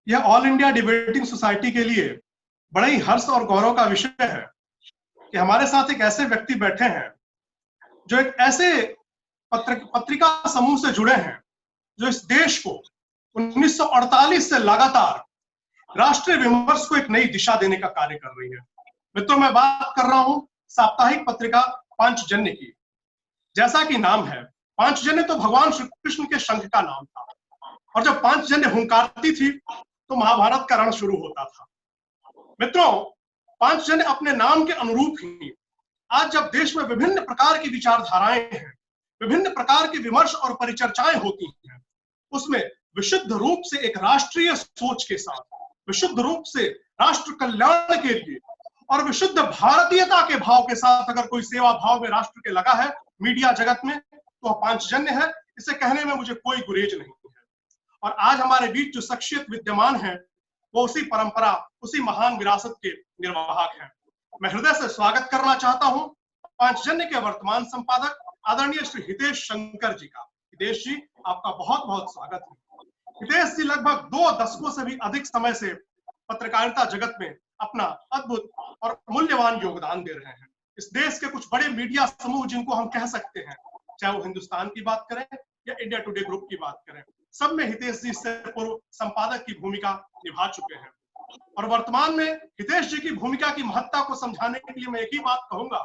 यह all India debating society के लिए बड़ा ही हर्ष और गौरव का विषय है कि हमारे साथ एक ऐसे व्यक्ति बैठे हैं जो एक ऐसे पत्रिका समूह से जुड़े हैं जो इस देश को 1948 से लगातार राष्ट्रीय विमर्श को एक नई दिशा देने का कार्य कर रही है। मित्रों, मैं बात कर रहा हूं साप्ताहिक पत्रिका पांचजन्य की। जैसा कि नाम है, पांचजन्य तो भगवान श्री कृष्ण के शंख का नाम था, और जब पांचजन्य हुंकारती थी तो महाभारत का रण शुरू होता था। मित्रों, पांचजन्य अपने नाम के अनुरूप ही आज जब देश में विभिन्न प्रकार की विचारधाराएं हैं, विभिन्न प्रकार की विमर्श और परिचर्चाएं होती हैं, उसमें विशुद्ध रूप से एक राष्ट्रीय सोच के साथ, विशुद्ध रूप से राष्ट्र कल्याण के लिए और विशुद्ध भारतीयता के भाव के साथ अगर कोई सेवा भाव में राष्ट्र के लगा है मीडिया जगत में, तो पांचजन्य है। इसे कहने में मुझे कोई गुरेज नहीं है। और आज हमारे बीच जो शख्सियत विद्यमान है वो उसी परंपरा, उसी महान विरासत के निर्वाहक हैं। मैं हृदय से स्वागत करना चाहता हूं पांचजन्य के वर्तमान संपादक आदरणीय श्री हितेश शंकर जी का। हितेश जी, आपका बहुत बहुत स्वागत है। हितेश जी लगभग 2 दशकों से भी अधिक समय से पत्रकारिता जगत में अपना अद्भुत और मूल्यवान योगदान दे रहे हैं। इस देश के कुछ बड़े मीडिया समूह जिनको हम कह सकते हैं, चाहे वो हिंदुस्तान की बात करें या इंडिया टुडे ग्रुप की बात करें, सब में हितेश जी से पूर्व संपादक की भूमिका निभा चुके हैं। और वर्तमान में हितेश जी की भूमिका की महत्ता को समझाने के लिए मैं एक ही बात कहूंगा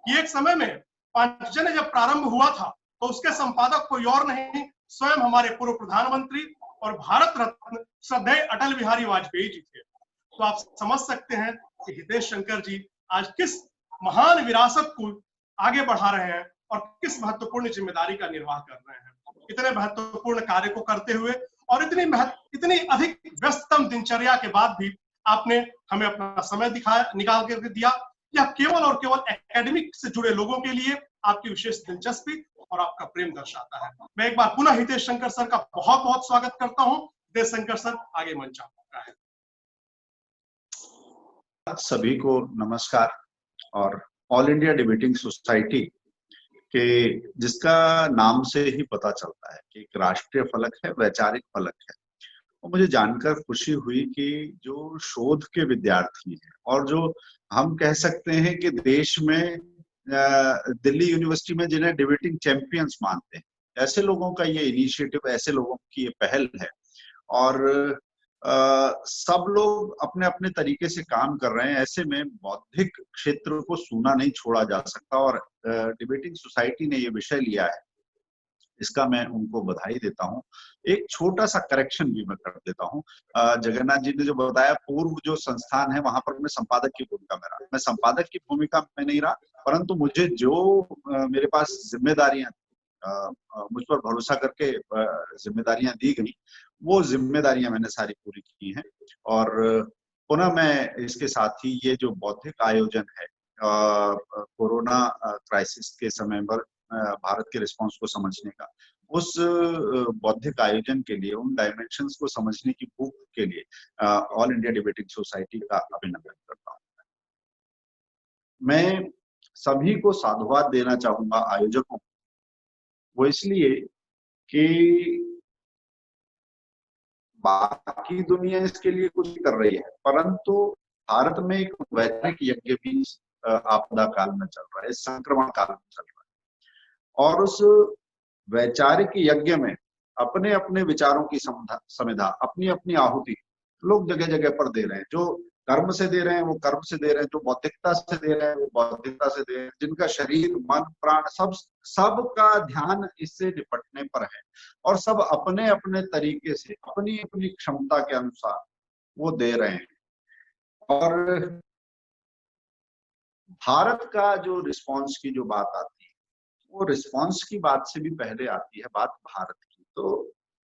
कि एक समय में पांचजन्य जब प्रारंभ हुआ था तो उसके संपादक कोई और नहीं, स्वयं हमारे पूर्व प्रधानमंत्री और भारत रत्न श्रद्धेय अटल बिहारी वाजपेयी जी थे। तो आप समझ सकते हैं कि हितेश शंकर जी आज किस महान विरासत को आगे बढ़ा रहे हैं और किस महत्वपूर्ण जिम्मेदारी का निर्वाह कर रहे हैं। इतने महत्वपूर्ण कार्य को करते हुए और इतनी अधिक व्यस्ततम दिनचर्या के बाद भी आपने हमें अपना समय निकाल कर दिया। यह केवल और केवल एकेडमिक से जुड़े लोगों के लिए आपकी विशेष दिलचस्पी और आपका प्रेम दर्शाता है। मैं एक बार पुनः हितेश शंकर सर का बहुत बहुत स्वागत करता हूं। हितेश शंकर सर, आगे मंच आपका है। सभी को नमस्कार। और ऑल इंडिया डिबेटिंग सोसाइटी के, जिसका नाम से ही पता चलता है कि एक राष्ट्रीय फलक है, वैचारिक फलक है, और मुझे जानकर खुशी हुई कि जो शोध के विद्यार्थी हैं और जो हम कह सकते हैं कि देश में दिल्ली यूनिवर्सिटी में जिन्हें डिबेटिंग चैंपियंस मानते हैं, ऐसे लोगों का ये इनिशिएटिव, ऐसे लोगों की ये पहल है। और सब लोग अपने अपने तरीके से काम कर रहे हैं। ऐसे में बौद्धिक क्षेत्र को सूना नहीं छोड़ा जा सकता, और डिबेटिंग सोसाइटी ने ये विषय लिया है, इसका मैं उनको बधाई देता हूं। एक छोटा सा करेक्शन भी मैं कर देता हूं। जगन्नाथ जी ने जो बताया, पूर्व जो संस्थान है वहां पर मैं संपादक की भूमिका में रहा। मैं संपादक की भूमिका में नहीं रहा, परंतु मुझे जो मेरे पास जिम्मेदारियां, मुझ पर भरोसा करके जिम्मेदारियां दी गई, वो जिम्मेदारियां मैंने सारी पूरी की हैं। और पुनः मैं इसके साथ ही ये जो बौद्धिक आयोजन है, कोरोना क्राइसिस के समय पर भारत के रिस्पांस को समझने का, उस बौद्धिक आयोजन के लिए, उन डायमेंशंस को समझने की भूख के लिए ऑल इंडिया डिबेटिंग सोसाइटी का अभिनंदन करता हूँ। मैं सभी को साधुवाद देना चाहूंगा आयोजकों, वो इसलिए कि बाकी दुनिया इसके लिए कुछ कर रही है, परंतु भारत में एक वैचारिक यज्ञ भी आपदा काल में चल रहा है, संक्रमण काल में चल रहा है। और उस वैचारिक यज्ञ में अपने अपने विचारों की समिधा, अपनी अपनी आहुति लोग जगह जगह पर दे रहे हैं। जो कर्म से दे रहे हैं वो कर्म से दे रहे हैं, जो बौद्धिकता से दे रहे हैं वो बौद्धिकता से दे रहे हैं, जिनका शरीर, मन, प्राण, सब का ध्यान इससे निपटने पर है, और सब अपने अपने तरीके से, अपनी अपनी क्षमता के अनुसार वो दे रहे हैं। और भारत का जो रिस्पांस की जो बात आती है, वो रिस्पांस की बात से भी पहले आती है बात भारत की। तो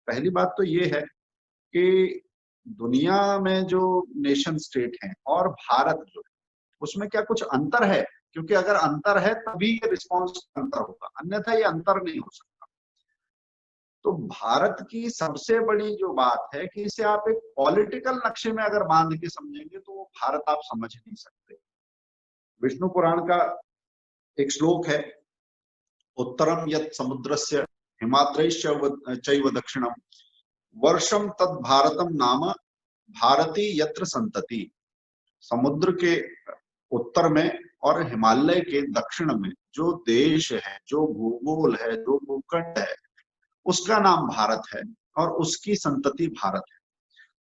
पहली बात तो ये है कि दुनिया में जो नेशन स्टेट हैं और भारत जो है, उसमें क्या कुछ अंतर है? क्योंकि अगर अंतर है तभी ये रिस्पांस अंतर होगा, अन्यथा ये अंतर नहीं हो सकता। तो भारत की सबसे बड़ी जो बात है कि इसे आप एक पॉलिटिकल नक्शे में अगर बांध के समझेंगे तो वो भारत आप समझ नहीं सकते। विष्णु पुराण का एक श्लोक है, उत्तरम यत् समुद्रस्य हिमाद्रैश्च चैव दक्षिणम वर्षम तद भारतम नाम भारतीय यत्र संतति, समुद्र के उत्तर में और हिमालय के दक्षिण में जो देश है, जो भूगोल है, जो भूखंड है, उसका नाम भारत है और उसकी संतति भारत है।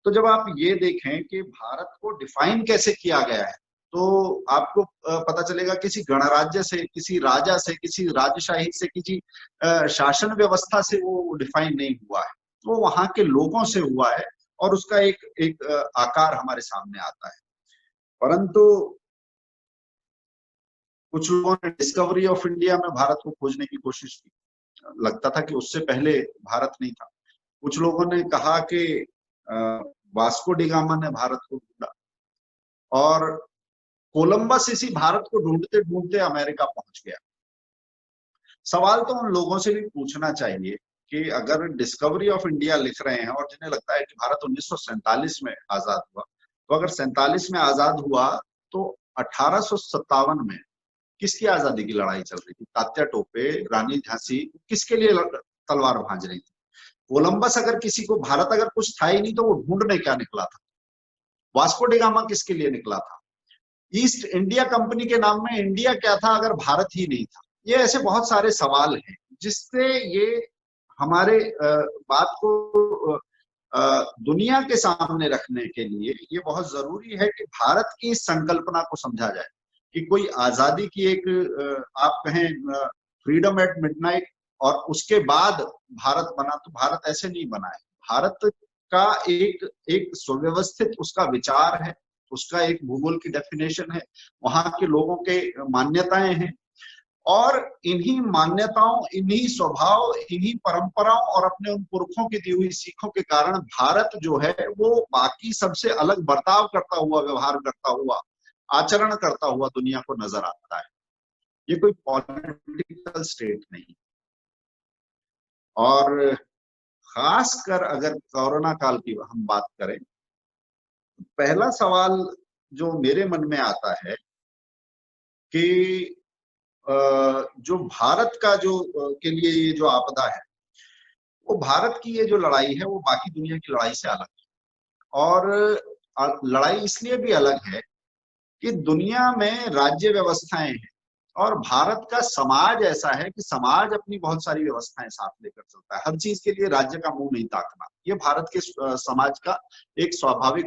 तो जब आप ये देखें कि भारत को डिफाइन कैसे किया गया है, तो आपको पता चलेगा किसी गणराज्य से, किसी राजा से, किसी राजशाही से, किसी शासन व्यवस्था से वो डिफाइन नहीं हुआ है, वो वहां के लोगों से हुआ है और उसका एक एक आकार हमारे सामने आता है। परंतु कुछ लोगों ने डिस्कवरी ऑफ इंडिया में भारत को खोजने की कोशिश की, लगता था कि उससे पहले भारत नहीं था। कुछ लोगों ने कहा कि वास्को डी गामा ने भारत को ढूंढा और कोलंबस इसी भारत को ढूंढते ढूंढते अमेरिका पहुंच गया। सवाल तो उन लोगों से भी पूछना चाहिए कि अगर डिस्कवरी ऑफ इंडिया लिख रहे हैं और जिन्हें लगता है कि भारत 1947 में आजाद हुआ, तो अगर 47 में आजाद हुआ तो 1857 में किसकी आजादी की लड़ाई चल रही थी? तात्या टोपे, रानी झांसी किसके लिए तलवार भांज रही थी? कोलंबस अगर किसी को भारत अगर कुछ था ही नहीं तो वो ढूंढने क्या निकला था? वास्को डी गामा किसके लिए निकला था? ईस्ट इंडिया कंपनी के नाम में इंडिया क्या था अगर भारत ही नहीं था? ये ऐसे बहुत सारे सवाल हैं जिससे ये हमारे बात को दुनिया के सामने रखने के लिए ये बहुत जरूरी है कि भारत की इस संकल्पना को समझा जाए कि कोई आजादी की एक आप कहें फ्रीडम एट मिडनाइट और उसके बाद भारत बना, तो भारत ऐसे नहीं बना है। भारत का एक सुव्यवस्थित उसका विचार है, उसका एक भूगोल की डेफिनेशन है, वहां के लोगों के मान्यताएं हैं और इन्हीं मान्यताओं, इन्हीं स्वभाव, इन्हीं परंपराओं और अपने उन पुरखों की दी हुई सीखों के कारण भारत जो है वो बाकी सबसे अलग बर्ताव करता हुआ, व्यवहार करता हुआ, आचरण करता हुआ दुनिया को नजर आता है। ये कोई पॉलिटिकल स्टेट नहीं। और खासकर अगर कोरोना काल की हम बात करें, पहला सवाल जो मेरे मन में आता है कि जो भारत का जो के लिए ये जो आपदा है, वो भारत की ये जो लड़ाई है वो बाकी दुनिया की लड़ाई से अलग है। और लड़ाई इसलिए भी अलग है कि दुनिया में राज्य व्यवस्थाएं हैं और भारत का समाज ऐसा है कि समाज अपनी बहुत सारी व्यवस्थाएं साथ लेकर चलता है। हर चीज के लिए राज्य का मुंह नहीं ताकना, ये भारत के समाज का एक स्वाभाविक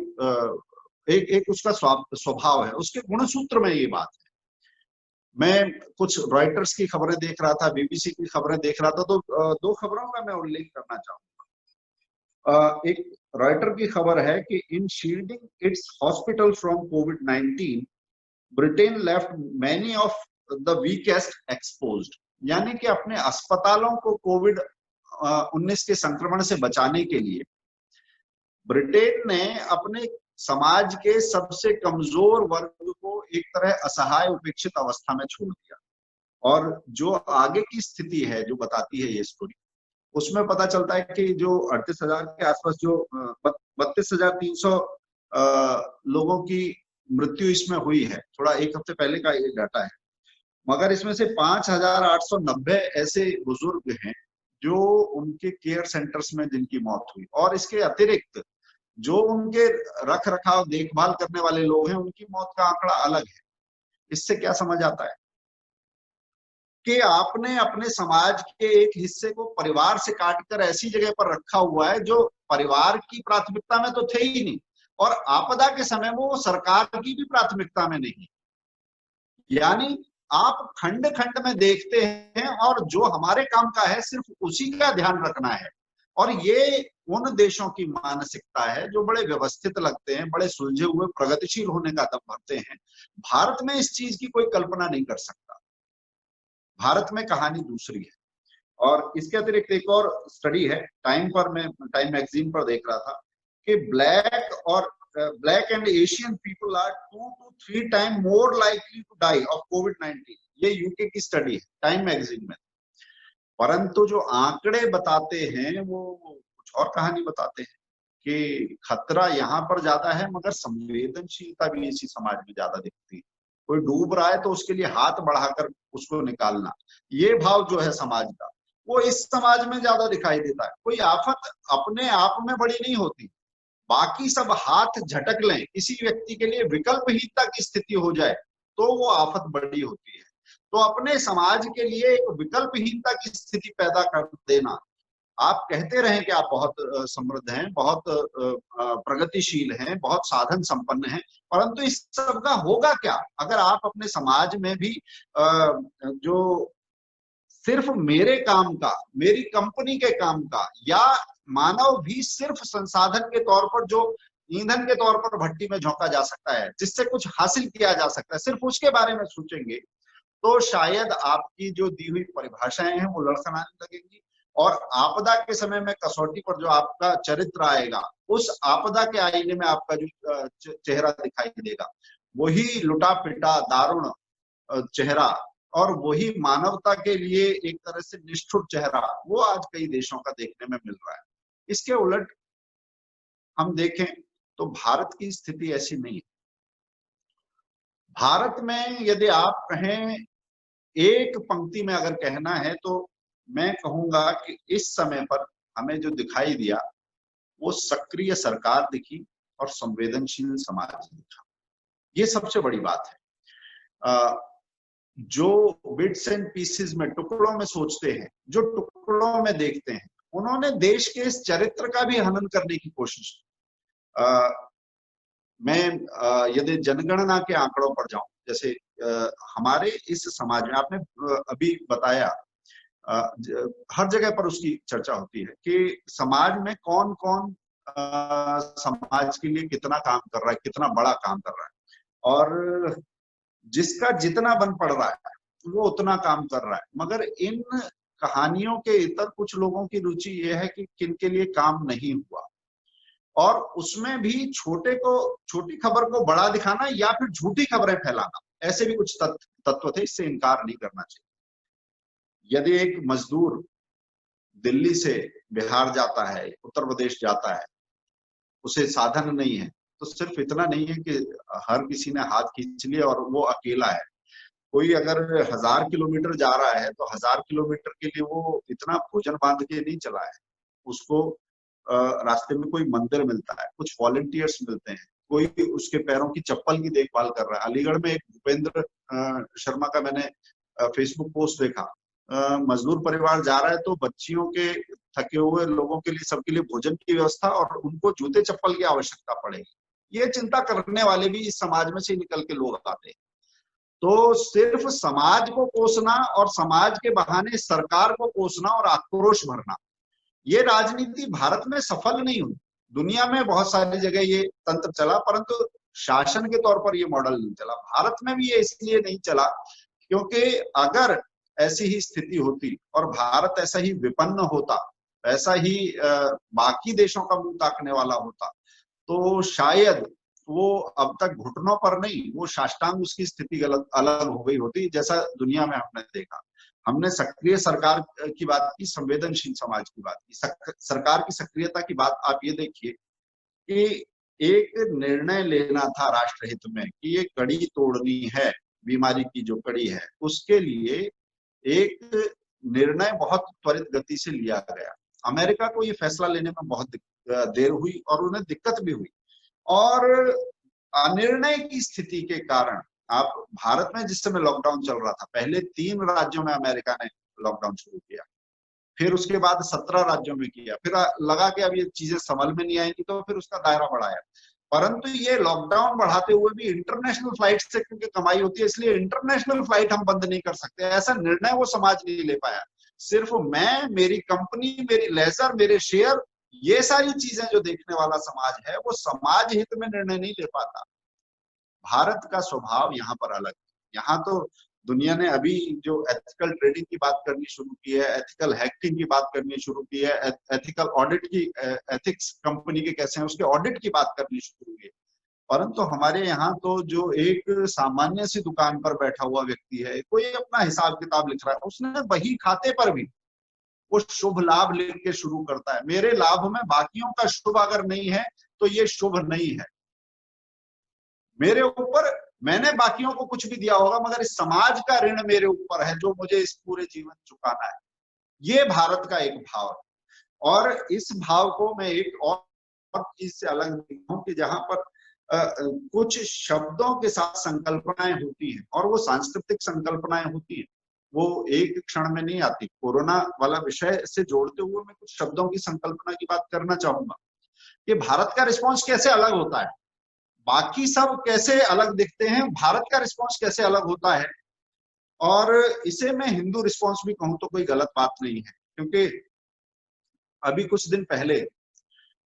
एक उसका स्वभाव है, उसके गुणसूत्र में ये बात है। मैं कुछ रॉयटर्स की खबरें देख रहा था, बीबीसी की खबरें देख रहा था, तो दो खबरों का मैं उल्लेख करना चाहूंगा। एक रॉयटर की खबर है कि in shielding its hospital from कोविड-19 Britain left many of the weakest exposed, यानी कि अपने अस्पतालों को कोविड-19 के संक्रमण से बचाने के लिए ब्रिटेन ने अपने समाज के सबसे कमजोर वर्ग को एक तरह असहाय उपेक्षित अवस्था में छोड़ दिया। और जो आगे की स्थिति है जो बताती है ये स्टोरी, उसमें पता चलता है कि जो 38,000 के आसपास, जो 32,300 लोगों की मृत्यु इसमें हुई है, थोड़ा एक हफ्ते पहले का ये डाटा है, मगर इसमें से 5,890 ऐसे बुजुर्ग हैं जो उनके केयर सेंटर्स में जिनकी मौत हुई। और इसके अतिरिक्त जो उनके रख रखाव देखभाल करने वाले लोग हैं उनकी मौत का आंकड़ा अलग है। इससे क्या समझ आता है कि आपने अपने समाज के एक हिस्से को परिवार से काटकर ऐसी जगह पर रखा हुआ है जो परिवार की प्राथमिकता में तो थे ही नहीं, और आपदा के समय वो सरकार की भी प्राथमिकता में नहीं। यानी आप खंड खंड में देखते हैं और जो हमारे काम का है सिर्फ उसी का ध्यान रखना है। और ये उन देशों की मानसिकता है जो बड़े व्यवस्थित लगते हैं, बड़े सुलझे हुए, प्रगतिशील होने का दम भरते हैं। भारत में इस चीज की कोई कल्पना नहीं कर सकता। भारत में कहानी दूसरी है। और इसके अतिरिक्त एक और स्टडी है, टाइम मैगजीन पर देख रहा था कि black and Asian people are 2 to 3 times more likely to die of कोविड-19। ये यूके की स्टडी है, टाइम मैगजीन में। परंतु जो आंकड़े बताते हैं वो कुछ और कहानी बताते हैं कि खतरा यहाँ पर ज्यादा है मगर संवेदनशीलता भी इसी समाज में ज्यादा दिखती है। कोई डूब रहा है तो उसके लिए हाथ बढ़ाकर उसको निकालना, ये भाव जो है समाज का, वो इस समाज में ज्यादा दिखाई देता है। कोई आफत अपने आप में बड़ी नहीं होती, बाकी सब हाथ झटक लें, किसी व्यक्ति के लिए विकल्पहीनता की स्थिति हो जाए, तो वो आफत बड़ी होती है। तो अपने समाज के लिए एक विकल्पहीनता की स्थिति पैदा कर देना, आप कहते रहें कि आप बहुत समृद्ध हैं, बहुत प्रगतिशील हैं, बहुत साधन संपन्न हैं, परंतु इस सब का होगा क्या अगर आप अपने समाज में भी जो सिर्फ मेरे काम का, मेरी कंपनी के काम का, या मानव भी सिर्फ संसाधन के तौर पर, जो ईंधन के तौर पर भट्टी में झोंका जा सकता है, जिससे कुछ हासिल किया जा सकता है, सिर्फ उसके बारे में सोचेंगे, तो शायद आपकी जो दी हुई परिभाषाएं हैं वो लड़खड़ाने लगेंगी। और आपदा के समय में कसौटी पर जो आपका चरित्र आएगा, उस आपदा के आईने में आपका जो चेहरा दिखाई देगा, वही लुटा पिटा दारुण चेहरा और वही मानवता के लिए एक तरह से निष्ठुर चेहरा, वो आज कई देशों का देखने में मिल रहा है। इसके उलट हम देखें तो भारत की स्थिति ऐसी नहीं है। भारत में यदि आप कहें, एक पंक्ति में अगर कहना है, तो मैं कहूंगा कि इस समय पर हमें जो दिखाई दिया वो सक्रिय सरकार दिखी और संवेदनशील समाज दिखा। ये सबसे बड़ी बात है। जो बिट्स एंड पीसेस में, टुकड़ों में सोचते हैं, जो टुकड़ों में देखते हैं, उन्होंने देश के इस चरित्र का भी हनन करने की कोशिश की। मैं यदि जनगणना के आंकड़ों पर जाऊं, जैसे हमारे इस समाज में, आपने अभी बताया, हर जगह पर उसकी चर्चा होती है कि समाज में कौन कौन समाज के लिए कितना काम कर रहा है, कितना बड़ा काम कर रहा है, और जिसका जितना बन पड़ रहा है वो उतना काम कर रहा है। मगर इन कहानियों के इतर कुछ लोगों की रुचि ये है कि किन के लिए काम नहीं हुआ, और उसमें भी छोटी खबर को बड़ा दिखाना या फिर झूठी खबरें फैलाना, ऐसे भी कुछ तत्व थे। इससे इनकार नहीं करना चाहिए। यदि एक मजदूर दिल्ली से बिहार जाता है, उत्तर प्रदेश जाता है, उसे साधन नहीं है, तो सिर्फ इतना नहीं है कि हर किसी ने हाथ खींच लिया और वो अकेला है। कोई अगर 1000 किलोमीटर जा रहा है तो 1000 किलोमीटर के लिए वो इतना भोजन बांध के नहीं चला है। उसको रास्ते में कोई मंदिर मिलता है, कुछ वॉलंटियर्स मिलते हैं, कोई उसके पैरों की चप्पल की देखभाल कर रहा है। अलीगढ़ में एक भूपेंद्र शर्मा का मैंने फेसबुक पोस्ट देखा, मजदूर परिवार जा रहा है तो बच्चियों के, थके हुए लोगों के लिए, सबके लिए भोजन की व्यवस्था, और उनको जूते चप्पल की आवश्यकता पड़ेगी। ये चिंता करने वाले भी इस समाज में से निकल के लोग आते हैं। तो सिर्फ समाज को कोसना और समाज के बहाने सरकार को कोसना और आक्रोश भरना, ये राजनीति भारत में सफल नहीं हुई। दुनिया में बहुत सारी जगह ये तंत्र चला, परंतु शासन के तौर पर ये मॉडल नहीं चला। भारत में भी ये इसलिए नहीं चला क्योंकि अगर ऐसी ही स्थिति होती और भारत ऐसा ही विपन्न होता, ऐसा ही बाकी देशों का मुंह ताकने वाला होता, तो शायद वो अब तक घुटनों पर नहीं, वो साष्टांग उसकी स्थिति गलत अलग हो गई होती, जैसा दुनिया में हमने देखा। हमने सक्रिय सरकार की बात की, संवेदनशील समाज की बात की, सरकार की सक्रियता की बात। आप ये देखिए कि एक निर्णय लेना था राष्ट्रहित में कि ये कड़ी तोड़नी है, बीमारी की जो कड़ी है, उसके लिए एक निर्णय बहुत त्वरित गति से लिया गया। अमेरिका को ये फैसला लेने में बहुत देर हुई और उन्हें दिक्कत भी हुई, और अनिर्णय की स्थिति के कारण आप भारत में जिस समय लॉकडाउन चल रहा था, पहले 3 राज्यों में अमेरिका ने लॉकडाउन शुरू किया, फिर उसके बाद 17 राज्यों में किया, फिर लगा कि अब ये चीजें संभल में नहीं आएंगी तो फिर उसका दायरा बढ़ाया। परंतु ये लॉकडाउन बढ़ाते हुए भी इंटरनेशनल फ्लाइट से क्योंकि कमाई होती है, इसलिए इंटरनेशनल फ्लाइट हम बंद नहीं कर सकते, ऐसा निर्णय वो समाज नहीं ले पाया। सिर्फ मैं, मेरी कंपनी, मेरी लेजर, मेरे शेयर, ये सारी चीजें जो देखने वाला समाज है, वो समाज हित में निर्णय नहीं ले पाता। भारत का स्वभाव यहाँ पर अलग है। यहाँ तो दुनिया ने अभी जो एथिकल ट्रेडिंग की बात करनी शुरू की है, एथिकल हैकिंग की बात करनी शुरू की है, एथिकल ऑडिट की, एथिक्स कंपनी के कैसे हैं उसके ऑडिट की बात करनी शुरू की है। परंतु हमारे यहाँ तो जो एक सामान्य सी दुकान पर बैठा हुआ व्यक्ति है, कोई अपना हिसाब किताब लिख रहा है, उसने बही खाते पर भी वो शुभ लाभ लिख के शुरू करता है। मेरे लाभ में बाकियों का शुभ अगर नहीं है तो ये शुभ नहीं है। मेरे ऊपर, मैंने बाकियों को कुछ भी दिया होगा, मगर इस समाज का ऋण मेरे ऊपर है जो मुझे इस पूरे जीवन चुकाना है। ये भारत का एक भाव है। और इस भाव को मैं एक और और चीज से अलग देखता हूँ कि जहां पर कुछ शब्दों के साथ संकल्पनाएं होती हैं और वो सांस्कृतिक संकल्पनाएं होती हैं, वो एक क्षण में नहीं आती। कोरोना वाला विषय से जोड़ते हुए मैं कुछ शब्दों की संकल्पना की बात करना चाहूंगा कि भारत का रिस्पॉन्स कैसे अलग होता है, बाकी सब कैसे अलग दिखते हैं, भारत का रिस्पॉन्स कैसे अलग होता है। और इसे मैं हिंदू रिस्पॉन्स भी कहूं तो कोई गलत बात नहीं है, क्योंकि अभी कुछ दिन पहले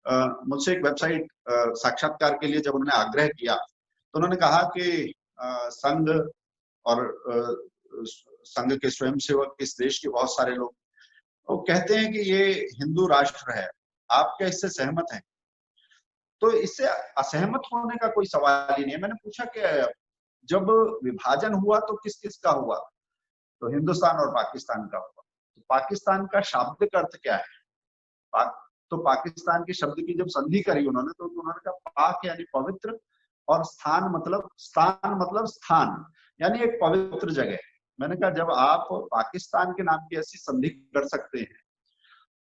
मुझसे एक वेबसाइट साक्षात्कार के लिए जब उन्होंने आग्रह किया तो उन्होंने कहा कि संघ और संघ के स्वयंसेवक इस देश के बहुत सारे लोग वो कहते हैं कि ये हिंदू राष्ट्र है, आप क्या इससे सहमत हैं? तो इससे असहमत होने का कोई सवाल ही नहीं है। मैंने पूछा कि जब विभाजन हुआ तो किस किस का हुआ? तो हिंदुस्तान और पाकिस्तान का हुआ। तो पाकिस्तान का शाब्दिक अर्थ क्या है? तो पाकिस्तान के शब्द की जब संधि करी उन्होंने तो उन्होंने कहा पाक यानी पवित्र और स्थान मतलब स्थान यानी एक पवित्र जगह। मैंने कहा जब आप पाकिस्तान के नाम की ऐसी संधि कर सकते हैं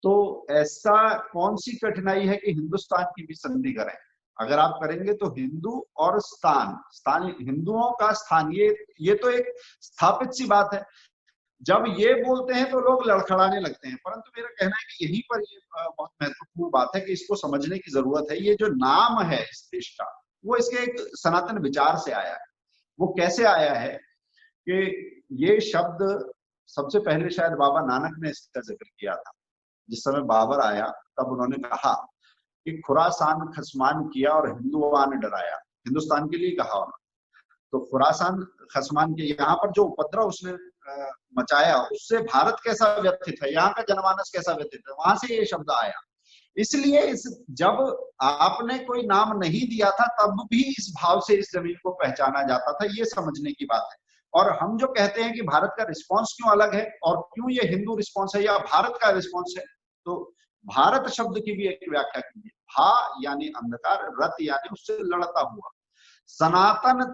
तो ऐसा कौन सी कठिनाई है कि हिंदुस्तान की भी संधि करें? अगर आप करेंगे तो हिंदू और स्थान हिंदुओं का स्थान, ये तो एक स्थापित सी बात है। जब ये बोलते हैं तो लोग लड़खड़ाने लगते हैं, परंतु मेरा कहना है कि यहीं पर ये बहुत महत्वपूर्ण बात है कि इसको समझने की जरूरत है। ये जो नाम है इस देश का वो इसके एक सनातन विचार से आया है। वो कैसे आया है कि ये शब्द सबसे पहले शायद बाबा नानक ने इसका जिक्र किया था। जिस समय बाबर आया तब उन्होंने कहा कि खुरासान खसमान किया और हिंदुआन डराया, हिंदुस्तान के लिए कहा उन्होंने। तो खुरासान खसमान के यहाँ पर जो उपद्रव उसने मचाया उससे भारत कैसा व्यथित है, यहाँ का जनमानस कैसा व्यथित है, वहां से ये शब्द आया। इसलिए जब आपने कोई नाम नहीं दिया था तब भी इस भाव से इस जमीन को पहचाना जाता था, ये समझने की बात है। और हम जो कहते हैं कि भारत का रिस्पॉन्स क्यों अलग है और क्यों ये हिंदू रिस्पॉन्स है या भारत का रिस्पॉन्स है, तो भारत शब्द की भी एक व्याख्या कीजिए। भा यानी अंधकार, रत यानी उससे लड़ता हुआ। सनातन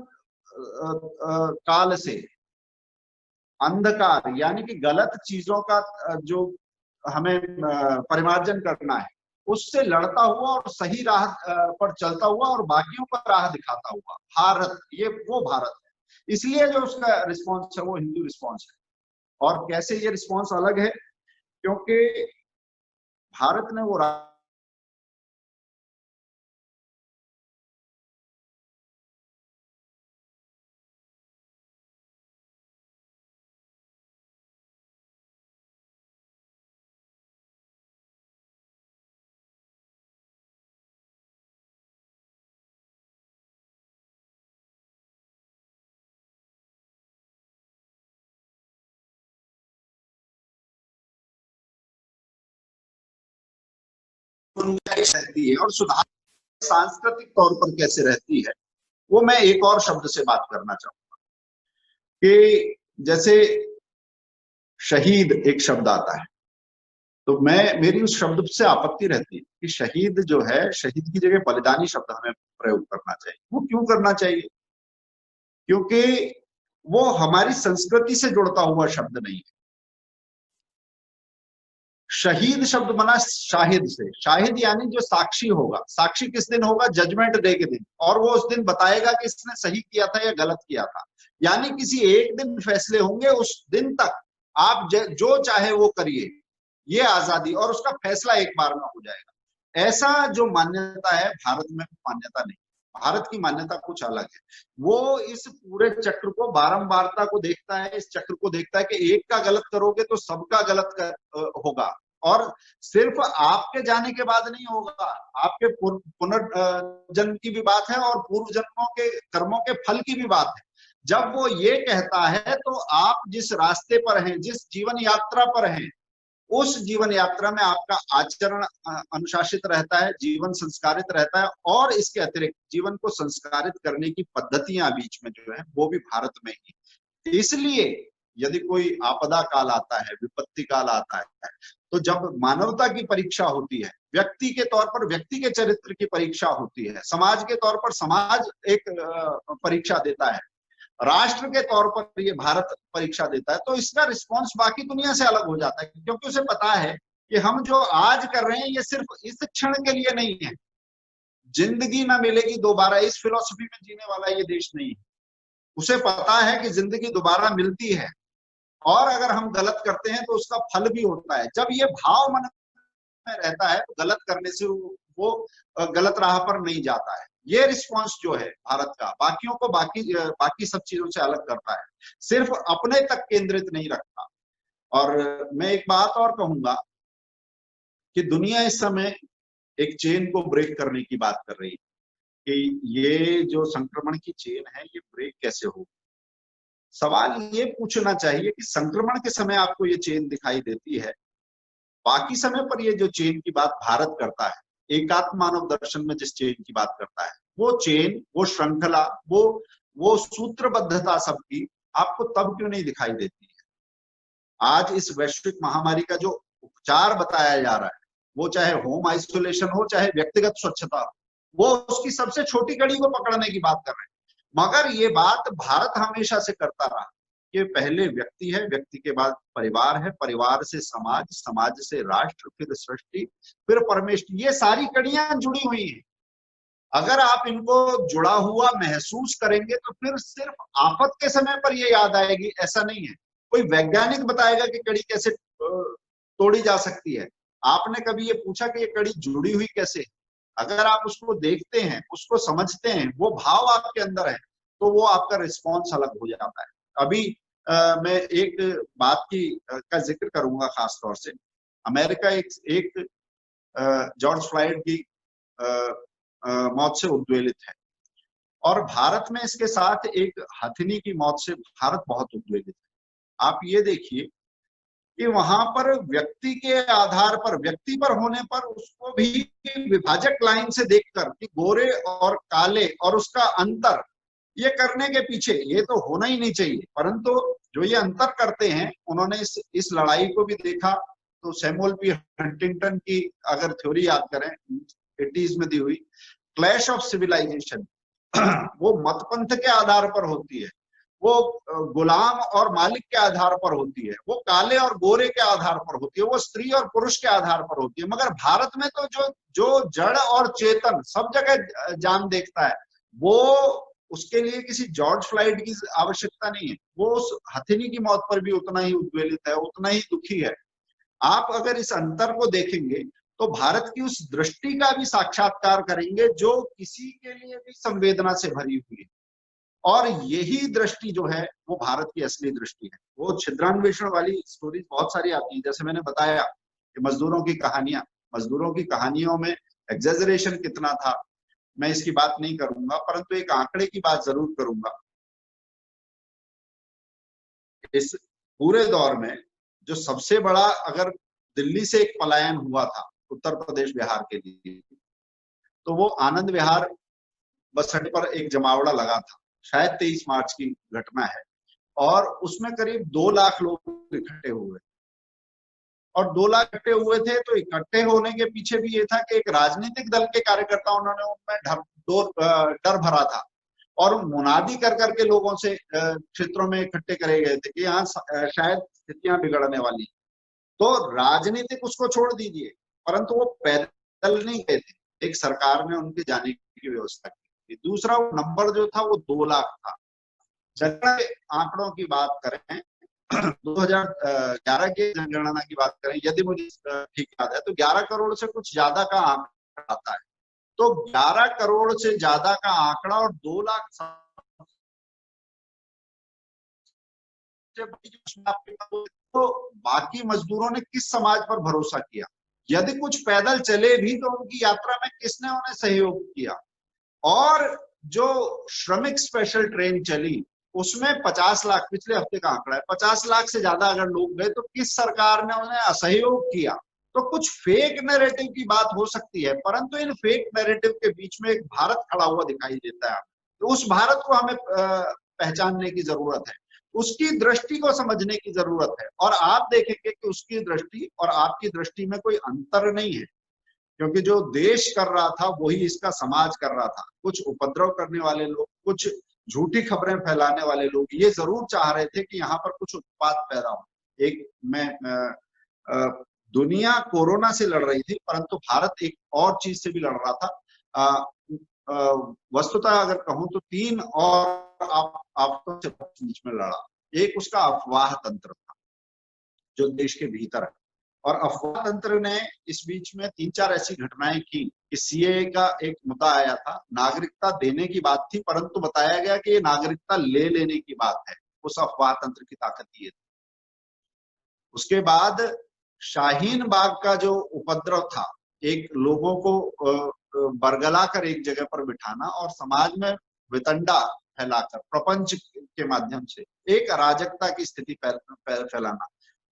काल से अंधकार यानी कि गलत चीजों का जो हमें परिमार्जन करना है उससे लड़ता हुआ और सही राह पर चलता हुआ और बाकियों पर राह दिखाता हुआ भारत, ये वो भारत है। इसलिए जो उसका रिस्पॉन्स है वो हिंदू रिस्पॉन्स है। और कैसे ये रिस्पॉन्स अलग है? क्योंकि भारत ने वो रहती है और सुधार सांस्कृतिक तौर पर कैसे रहती है, वो मैं एक और शब्द से बात करना चाहूंगा कि जैसे शहीद एक शब्द आता है तो मेरी उस शब्द से आपत्ति रहती है कि शहीद जो है, शहीद की जगह बलिदानी शब्द हमें प्रयोग करना चाहिए। वो क्यों करना चाहिए? क्योंकि वो हमारी संस्कृति से जुड़ता हुआ शब्द नहीं है। शहीद शब्द बना शाहिद से, शाहिद यानी जो साक्षी होगा। साक्षी किस दिन होगा? जजमेंट डे के दिन, और वो उस दिन बताएगा कि इसने सही किया था या गलत किया था। यानी किसी एक दिन फैसले होंगे, उस दिन तक आप जो चाहे वो करिए, ये आजादी, और उसका फैसला एक बार में हो जाएगा। ऐसा जो मान्यता है भारत में मान्यता नहीं। भारत की मान्यता कुछ अलग है। वो इस पूरे चक्र को, बारंबारता को देखता है, इस चक्र को देखता है कि एक का गलत करोगे तो सबका गलत होगा, और सिर्फ आपके जाने के बाद नहीं होगा, आपके पुनर्जन्म की भी बात है और पूर्व जन्मों के कर्मों के फल की भी बात है। जब वो ये कहता है तो आप जिस रास्ते पर हैं, जिस जीवन यात्रा पर हैं, उस जीवन यात्रा में आपका आचरण अनुशासित रहता है, जीवन संस्कारित रहता है, और इसके अतिरिक्त जीवन को संस्कारित करने की पद्धतियां बीच में जो है वो भी भारत में ही। इसलिए यदि कोई आपदा काल आता है, विपत्ति काल आता है, तो जब मानवता की परीक्षा होती है, व्यक्ति के तौर पर व्यक्ति के चरित्र की परीक्षा होती है, समाज के तौर पर समाज एक परीक्षा देता है, राष्ट्र के तौर पर ये भारत परीक्षा देता है, तो इसका रिस्पॉन्स बाकी दुनिया से अलग हो जाता है। क्योंकि उसे पता है कि हम जो आज कर रहे हैं ये सिर्फ इस क्षण के लिए नहीं है, जिंदगी ना मिलेगी दोबारा, इस फिलॉसफी में जीने वाला ये देश नहीं है। उसे पता है कि जिंदगी दोबारा मिलती है, और अगर हम गलत करते हैं तो उसका फल भी होता है। जब ये भाव मन में रहता है तो गलत करने से वो गलत राह पर नहीं जाता है। ये रिस्पॉन्स जो है भारत का बाकियों को बाकी सब चीजों से अलग करता है, सिर्फ अपने तक केंद्रित नहीं रखता। और मैं एक बात और कहूंगा कि दुनिया इस समय एक चेन को ब्रेक करने की बात कर रही है कि ये जो संक्रमण की चेन है ये ब्रेक कैसे हो। सवाल ये पूछना चाहिए कि संक्रमण के समय आपको ये चेन दिखाई देती है, बाकी समय पर ये जो चेन की बात भारत करता है, एकात्म मानव दर्शन में जिस चेन की बात करता है, वो चेन, वो श्रृंखला, वो सूत्रबद्धता सबकी आपको तब क्यों नहीं दिखाई देती है? आज इस वैश्विक महामारी का जो उपचार बताया जा रहा है, वो चाहे होम आइसोलेशन हो, चाहे व्यक्तिगत स्वच्छता हो, वो उसकी सबसे छोटी कड़ी को पकड़ने की बात कर रहे हैं। मगर ये बात भारत हमेशा से करता रहा कि पहले व्यक्ति है, व्यक्ति के बाद परिवार है, परिवार से समाज, समाज से राष्ट्र, फिर सृष्टि, फिर परमेष्टि। ये सारी कड़ियां जुड़ी हुई हैं। अगर आप इनको जुड़ा हुआ महसूस करेंगे तो फिर सिर्फ आफत के समय पर ये याद आएगी, ऐसा नहीं है। कोई वैज्ञानिक बताएगा कि कड़ी कैसे तोड़ी जा सकती है। आपने कभी ये पूछा कि ये कड़ी जुड़ी हुई कैसे? अगर आप उसको देखते हैं, उसको समझते हैं, वो भाव आपके अंदर है, तो वो आपका रिस्पॉन्स अलग हो जाता है। अभी मैं एक बात का जिक्र करूंगा खास तौर से। अमेरिका एक जॉर्ज फ्लॉयड की मौत से उद्वेलित है, और भारत में इसके साथ एक हथिनी की मौत से भारत बहुत उद्वेलित है। आप ये देखिए कि वहां पर व्यक्ति के आधार पर, व्यक्ति पर होने पर उसको भी विभाजक लाइन से देखकर कि गोरे और काले और उसका अंतर, ये करने के पीछे, ये तो होना ही नहीं चाहिए, परंतु जो ये अंतर करते हैं, उन्होंने इस लड़ाई को भी देखा। तो सैमुअल पी हंटिंगटन की अगर थ्योरी याद करें 80s में दी हुई, क्लैश ऑफ सिविलाइजेशन, वो मतपंथ के आधार पर होती है, वो गुलाम और मालिक के आधार पर होती है, वो काले और गोरे के आधार पर होती है, वो स्त्री और पुरुष के आधार पर होती है। मगर भारत में तो जो जड़ और चेतन सब जगह जान देखता है, वो उसके लिए किसी जॉर्ज फ्लॉयड की आवश्यकता नहीं है। वो उस हथिनी की मौत पर भी उतना ही उद्वेलित है, उतना ही दुखी है। आप अगर इस अंतर को देखेंगे तो भारत की उस दृष्टि का भी साक्षात्कार करेंगे जो किसी के लिए भी संवेदना से भरी हुई है। और यही दृष्टि जो है वो भारत की असली दृष्टि है। वो छिद्रान्वेषण वाली स्टोरीज बहुत सारी आती है, जैसे मैंने बताया कि मजदूरों की कहानियों में एग्जेजरेशन कितना था, मैं इसकी बात नहीं करूंगा, परंतु एक आंकड़े की बात जरूर करूंगा। इस पूरे दौर में जो सबसे बड़ा, अगर दिल्ली से एक पलायन हुआ था उत्तर प्रदेश बिहार के लिए, तो वो आनंद विहार बस अड्डे पर एक जमावड़ा लगा था, शायद 23 मार्च की घटना है, और उसमें करीब 2 लाख लोग इकट्ठे हुए, और 2 लाख इकट्ठे हुए थे। तो इकट्ठे होने के पीछे भी ये था कि एक राजनीतिक दल के कार्यकर्ताओं ने उनमें डर भरा था, और मुनादी कर करके लोगों से क्षेत्रों में इकट्ठे करे गए थे कि यहाँ शायद स्थितियां बिगड़ने वाली। तो राजनीतिक उसको छोड़ दीजिए, परंतु वो पैदल नहीं गए थे, एक सरकार ने उनके जाने की व्यवस्था की। दूसरा नंबर जो था वो 2 लाख था। जनगणना के आंकड़ों की बात करें 2011 के जनगणना की बात करें, यदि मुझे ठीक याद है, तो 11 करोड़ से कुछ ज्यादा का आंकड़ा आता है। तो 11 करोड़ से ज्यादा का आंकड़ा और 2 लाख, तो बाकी मजदूरों ने किस समाज पर भरोसा किया? यदि कुछ पैदल चले भी तो उनकी यात्रा में किसने उन्हें सहयोग किया? और जो श्रमिक स्पेशल ट्रेन चली उसमें 50 लाख, पिछले हफ्ते का आंकड़ा है, 50 लाख से ज्यादा अगर लोग गए, तो किस सरकार ने उन्हें असहयोग किया? तो कुछ फेक नैरेटिव की बात हो सकती है, परंतु इन फेक नैरेटिव के बीच में एक भारत खड़ा हुआ दिखाई देता है। तो उस भारत को हमें पहचानने की जरूरत है, उसकी दृष्टि को समझने की जरूरत है। और आप देखेंगे कि उसकी दृष्टि और आपकी दृष्टि में कोई अंतर नहीं है, क्योंकि जो देश कर रहा था वही इसका समाज कर रहा था। कुछ उपद्रव करने वाले लोग, कुछ झूठी खबरें फैलाने वाले लोग ये जरूर चाह रहे थे कि यहाँ पर कुछ उत्पात पैदा हो। दुनिया कोरोना से लड़ रही थी, परंतु भारत एक और चीज से भी लड़ रहा था। वस्तुतः अगर कहूं तो 3 और आफतों से बीच में लड़ा। एक उसका अफवाह तंत्र था जो देश के भीतर है, और अफवाह तंत्र ने इस बीच में 3-4 ऐसी घटनाएं की कि सीएए का एक मुद्दा आया था, नागरिकता देने की बात थी, परंतु बताया गया कि ये नागरिकता ले लेने की बात है। उस अफवाह तंत्र की ताकत ये थी। उसके बाद शाहीन बाग का जो उपद्रव था, एक लोगों को बरगला कर एक जगह पर बिठाना और समाज में वितंडा फैलाकर प्रपंच के माध्यम से एक अराजकता की स्थिति फैलाना,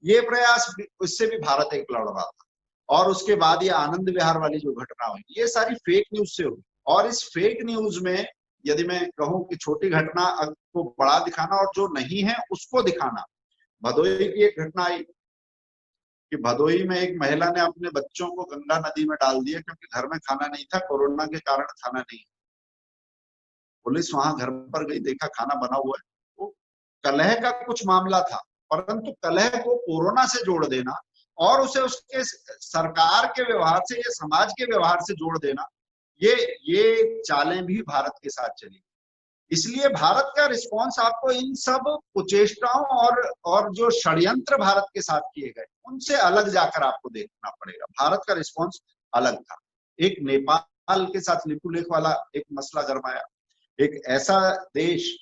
ये प्रयास उससे भी भारत एक लड़ रहा था। और उसके बाद ये आनंद विहार वाली जो घटना हुई, ये सारी फेक न्यूज से हुई। और इस फेक न्यूज में यदि मैं कहूं कि छोटी घटना को बड़ा दिखाना और जो नहीं है उसको दिखाना, भदोई की एक घटना आई कि भदोई में एक महिला ने अपने बच्चों को गंगा नदी में डाल दिया क्योंकि घर में खाना नहीं था, कोरोना के कारण खाना नहीं। पुलिस वहां घर पर गई, देखा खाना बना हुआ है। वो कलह का कुछ मामला था, परंतु कलह को कोरोना से जोड़ देना और उसे उसके सरकार के व्यवहार से या समाज के व्यवहार से जोड़ देना, ये चालें भी भारत के साथ चली। इसलिए भारत का रिस्पांस आपको इन सब कुचेष्टाओं और जो षड्यंत्र भारत के साथ किए गए उनसे अलग जाकर आपको देखना पड़ेगा। भारत का रिस्पांस अलग था। एक नेपाल के साथ लिपुलेख वाला एक मसला गरमाया, एक ऐसा देश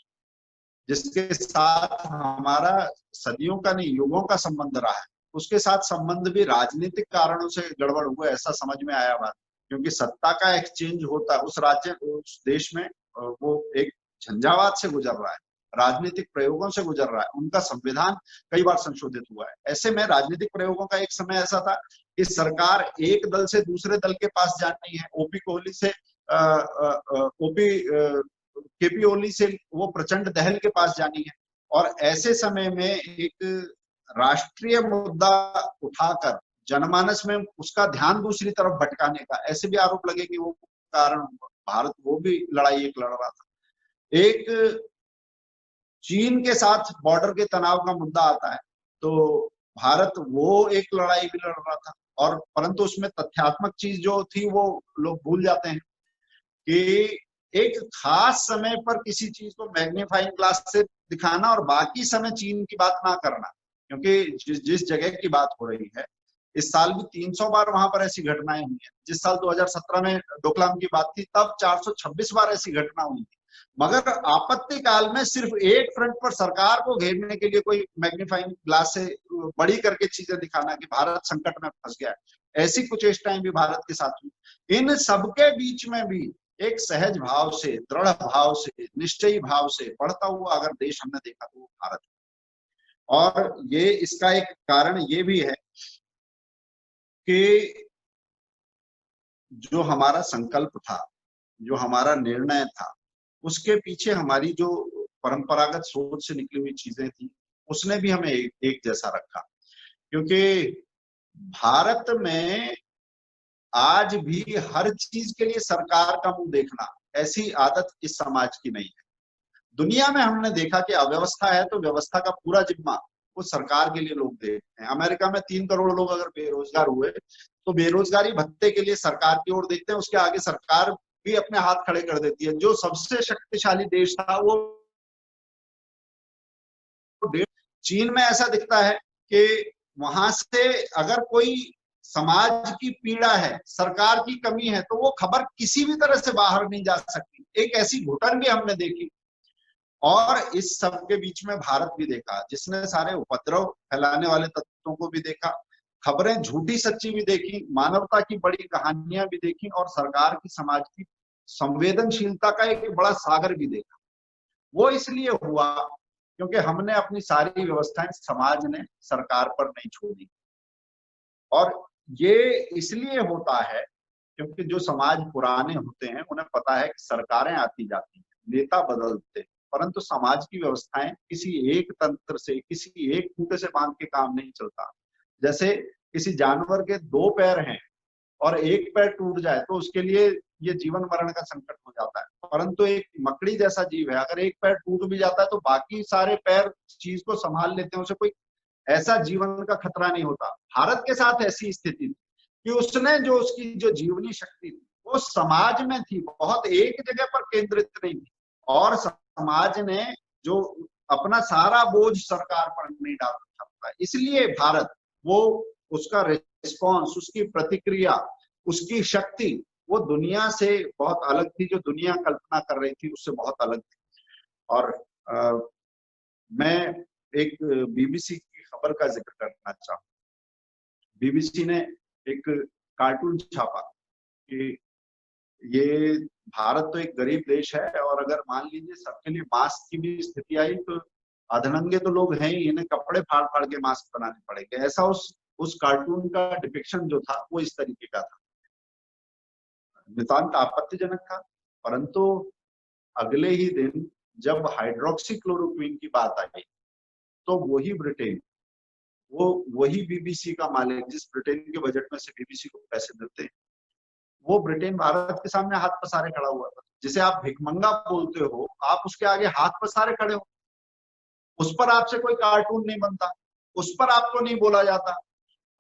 जिसके साथ हमारा सदियों का नहीं युगों का संबंध रहा है, उसके साथ संबंध भी राजनीतिक कारणों से गड़बड़ हुआ, ऐसा समझ में आया बात। क्योंकि सत्ता का एक्सचेंज होता है उस राज्य उस देश में, वो एक झंझावात से गुजर रहा है, राजनीतिक प्रयोगों से गुजर रहा है। उनका संविधान कई बार संशोधित हुआ है। ऐसे में राजनीतिक प्रयोगों का एक समय ऐसा था कि सरकार एक दल से दूसरे दल के पास जानी है, ओपी कोहली से केपी ओली से वो प्रचंड दहल के पास जानी है। और ऐसे समय में एक राष्ट्रीय मुद्दा उठाकर जनमानस में उसका ध्यान दूसरी तरफ भटकाने का, ऐसे भी आरोप लगे कि वो कारण भारत वो भी लड़ाई एक लड़ रहा था। एक चीन के साथ बॉर्डर के तनाव का मुद्दा आता है तो भारत वो एक लड़ाई भी लड़ रहा था। और परंतु उसमें तथ्यात्मक चीज जो थी वो लोग भूल जाते हैं कि एक खास समय पर किसी चीज को मैग्नीफाइंग ग्लास से दिखाना और बाकी समय चीन की बात ना करना। क्योंकि जिस जगह की बात हो रही है, इस साल भी 300 बार वहां पर ऐसी घटनाएं हुई हैं। जिस साल 2017 में डोकलाम की बात थी तब 426 बार ऐसी घटना हुई थी। मगर आपत्ति काल में सिर्फ एक फ्रंट पर सरकार को घेरने के लिए कोई मैग्नीफाइंग ग्लास से बड़ी करके चीजें दिखाना कि भारत संकट में फंस गया है, ऐसी कुचेष्टाएं भी भारत के साथ हुई। इन सबके बीच में भी एक सहज भाव से, दृढ़ भाव से, निश्चयी भाव से बढ़ता हुआ अगर देश हमने देखा तो वो भारत है। और ये इसका एक कारण ये भी है कि जो हमारा संकल्प था, जो हमारा निर्णय था, उसके पीछे हमारी जो परंपरागत सोच से निकली हुई चीजें थी, उसने भी हमें एक जैसा रखा। क्योंकि भारत में आज भी हर चीज के लिए सरकार का मुंह देखना, ऐसी आदत इस समाज की नहीं है। दुनिया में हमने देखा कि अव्यवस्था है तो व्यवस्था का पूरा जिम्मा वो सरकार के लिए लोग देखते हैं। अमेरिका में 3 करोड़ लोग अगर बेरोजगार हुए तो बेरोजगारी भत्ते के लिए सरकार की ओर देखते हैं, उसके आगे सरकार भी अपने हाथ खड़े कर देती है। जो सबसे शक्तिशाली देश था वो चीन में ऐसा दिखता है कि वहां से अगर कोई समाज की पीड़ा है, सरकार की कमी है, तो वो खबर किसी भी तरह से बाहर नहीं जा सकती। एक ऐसी घुटन भी हमने देखी। और इस सब के बीच में भारत भी देखा, जिसने सारे उपद्रव फैलाने वाले तत्वों को भी देखा, खबरें झूठी सच्ची भी देखी, मानवता की बड़ी कहानियां भी देखी और सरकार की समाज की संवेदनशीलता का एक बड़ा सागर भी देखा। वो इसलिए हुआ क्योंकि हमने अपनी सारी व्यवस्थाएं समाज ने सरकार पर नहीं छोड़ी। और ये इसलिए होता है क्योंकि जो समाज पुराने होते हैं उन्हें पता है कि सरकारें आती जाती हैं, नेता बदलते, परंतु समाज की व्यवस्थाएं किसी एक तंत्र से, किसी एक खूंटे से बांध के काम नहीं चलता। जैसे किसी जानवर के 2 पैर हैं और एक पैर टूट जाए तो उसके लिए ये जीवन मरण का संकट हो जाता है। परंतु एक मकड़ी जैसा जीव है, अगर एक पैर टूट भी जाता है तो बाकी सारे पैर चीज को संभाल लेते हैं, उसे कोई ऐसा जीवन का खतरा नहीं होता। भारत के साथ ऐसी स्थिति थी कि उसने जो उसकी जो जीवनी शक्ति थी वो समाज में थी, बहुत एक जगह पर केंद्रित नहीं थी। और समाज ने जो अपना सारा बोझ सरकार पर नहीं डाल रखा था, इसलिए भारत वो उसका रिस्पॉन्स, उसकी प्रतिक्रिया, उसकी शक्ति वो दुनिया से बहुत अलग थी। जो दुनिया कल्पना कर रही थी उससे बहुत अलग थी। और मैं एक बीबीसी की खबर का जिक्र करना चाहूँ। बीबीसी ने एक कार्टून छापा कि ये भारत तो एक गरीब देश है और अगर मान लीजिए सबके लिए मास्क की भी स्थिति आई तो अधनंगे तो लोग हैं ही, इन्हें कपड़े फाड़ फाड़ के मास्क बनाने पड़ेंगे। ऐसा उस कार्टून का डिपिक्शन जो था वो इस तरीके का था, नितांत आपत्तिजनक था। परंतु अगले ही दिन जब हाइड्रोक्सी क्लोरोक्विन की बात आई तो वही ब्रिटेन, वही बीबीसी का मालिक, जिस ब्रिटेन के बजट में से बीबीसी को पैसे मिलते हैं, वो ब्रिटेन भारत के सामने हाथ पसारे खड़ा हुआ था। जिसे आप भिखमंगा बोलते हो, आप उसके आगे हाथ पसारे खड़े हो। उस पर आपसे कोई कार्टून नहीं बनता, उस पर आपको नहीं बोला जाता।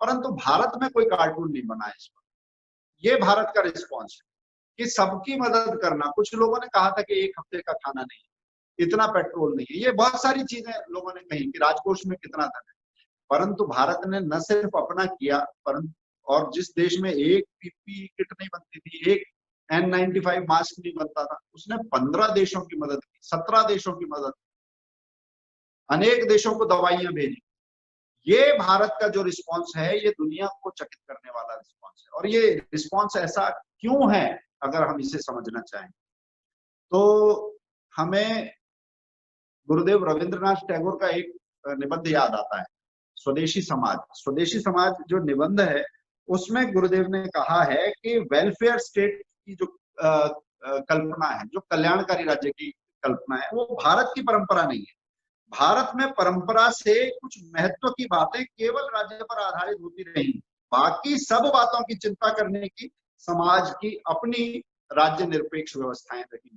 परंतु भारत में कोई कार्टून नहीं बना इस पर। ये भारत का रिस्पॉन्स है कि सबकी मदद करना। कुछ लोगों ने कहा था कि एक हफ्ते का खाना नहीं, इतना पेट्रोल नहीं है, ये बहुत सारी चीजें लोगों ने कही कि राजकोष में कितना धन है। परंतु भारत ने न सिर्फ अपना किया, परंतु और जिस देश में एक पीपीई किट नहीं बनती थी, एक N95 मास्क नहीं बनता था, उसने 15 देशों की मदद की, 17 देशों की मदद की, अनेक देशों को दवाइयां भेजी। ये भारत का जो रिस्पॉन्स है ये दुनिया को चकित करने वाला रिस्पॉन्स है। और ये रिस्पॉन्स ऐसा क्यों है, अगर हम इसे समझना चाहें तो हमें गुरुदेव रविंद्रनाथ टैगोर का एक निबंध याद आता है, स्वदेशी समाज। स्वदेशी समाज जो निबंध है उसमें गुरुदेव ने कहा है कि वेलफेयर स्टेट की जो कल्पना है, जो कल्याणकारी राज्य की कल्पना है, वो भारत की परंपरा नहीं है। भारत में परंपरा से कुछ महत्व की बातें केवल राज्य पर आधारित होती रही, बाकी सब बातों की चिंता करने की समाज की अपनी राज्य निरपेक्ष व्यवस्थाएं रही।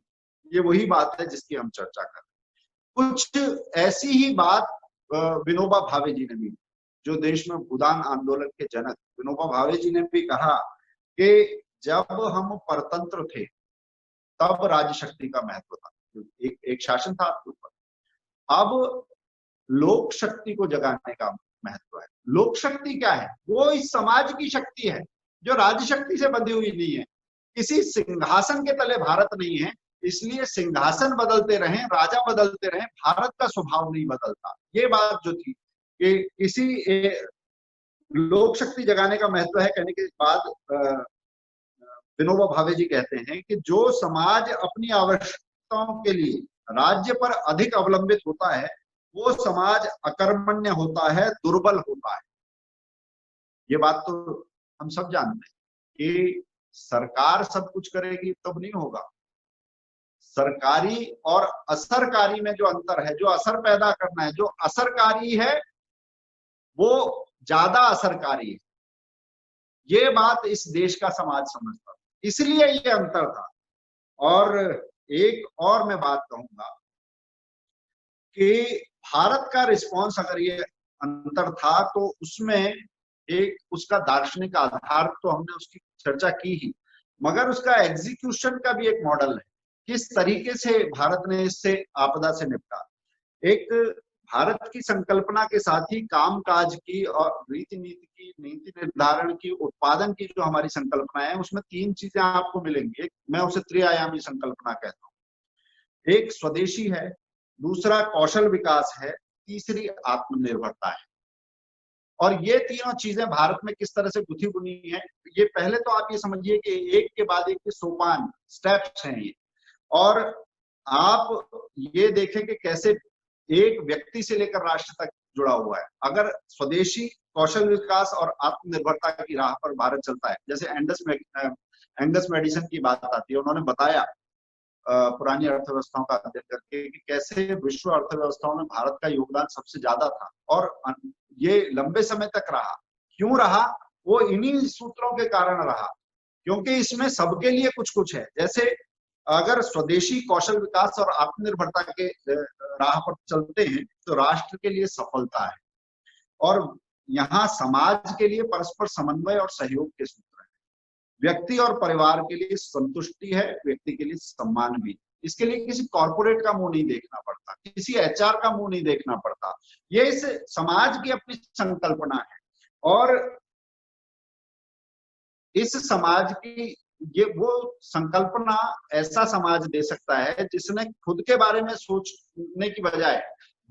ये वही बात है जिसकी हम चर्चा कर रहे हैं। कुछ ऐसी ही बात विनोबा भावे जी ने भी, जो देश में भूदान आंदोलन के जनक विनोबा भावे जी ने भी कहा कि जब हम परतंत्र थे तब राज्य शक्ति का महत्व था, एक शासन था आपके ऊपर। अब लोक शक्ति को जगाने का महत्व है। लोक शक्ति क्या है? वो इस समाज की शक्ति है जो राज्य शक्ति से बंधी हुई नहीं है। किसी सिंहासन के तले भारत नहीं है, इसलिए सिंहासन बदलते रहें, राजा बदलते रहें, भारत का स्वभाव नहीं बदलता। ये बात जो थी कि किसी लोक शक्ति जगाने का महत्व है कहने के बाद विनोबा भावे जी कहते हैं कि जो समाज अपनी आवश्यकताओं के लिए राज्य पर अधिक अवलंबित होता है वो समाज अकर्मण्य होता है, दुर्बल होता है। ये बात तो हम सब जानते हैं कि सरकार सब कुछ करेगी तब नहीं होगा। सरकारी और असरकारी में जो अंतर है, जो असर पैदा करना है, जो असरकारी है वो ज्यादा असरकारी है। ये बात इस देश का समाज समझता था, इसलिए ये अंतर था। और एक और मैं बात कहूंगा कि भारत का रिस्पॉन्स अगर ये अंतर था तो उसमें एक उसका दार्शनिक आधार तो हमने उसकी चर्चा की ही, मगर उसका एग्जीक्यूशन का भी एक मॉडल है। किस तरीके से भारत ने इससे आपदा से निपटा। एक भारत की संकल्पना के साथ ही कामकाज की और रीति नीति की, नीति निर्धारण की, उत्पादन की जो हमारी संकल्पना है उसमें 3 चीजें आपको मिलेंगी। मैं उसे त्रिआयामी संकल्पना कहता हूँ। एक स्वदेशी है, दूसरा कौशल विकास है, तीसरी आत्मनिर्भरता है। और ये तीनों चीजें भारत में किस तरह से गुथी बुनी है, ये पहले तो आप ये समझिए कि एक के बाद एक सोपान, स्टेप्स हैं ये। और आप ये देखें कि कैसे एक व्यक्ति से लेकर राष्ट्र तक जुड़ा हुआ है। अगर स्वदेशी, कौशल विकास और आत्मनिर्भरता की राह पर भारत चलता है, जैसे एंगस मैडिसन की बात आती है, उन्होंने बताया पुरानी अर्थव्यवस्थाओं का अध्ययन करके कि कैसे विश्व अर्थव्यवस्थाओं में भारत का योगदान सबसे ज्यादा था और ये लंबे समय तक रहा। क्यों रहा? वो इन्हीं सूत्रों के कारण रहा, क्योंकि इसमें सबके लिए कुछ कुछ है। जैसे अगर स्वदेशी, कौशल विकास और आत्मनिर्भरता के राह पर चलते हैं तो राष्ट्र के लिए सफलता है, और यहाँ समाज के लिए परस्पर समन्वय और सहयोग के सूत्र हैं। व्यक्ति और परिवार के लिए संतुष्टि है, व्यक्ति के लिए सम्मान भी। इसके लिए किसी कॉर्पोरेट का मुंह नहीं देखना पड़ता, किसी एचआर का मुंह नहीं देखना पड़ता। ये इस समाज की अपनी संकल्पना है और इस समाज की ये वो संकल्पना ऐसा समाज दे सकता है जिसने खुद के बारे में सोचने की बजाय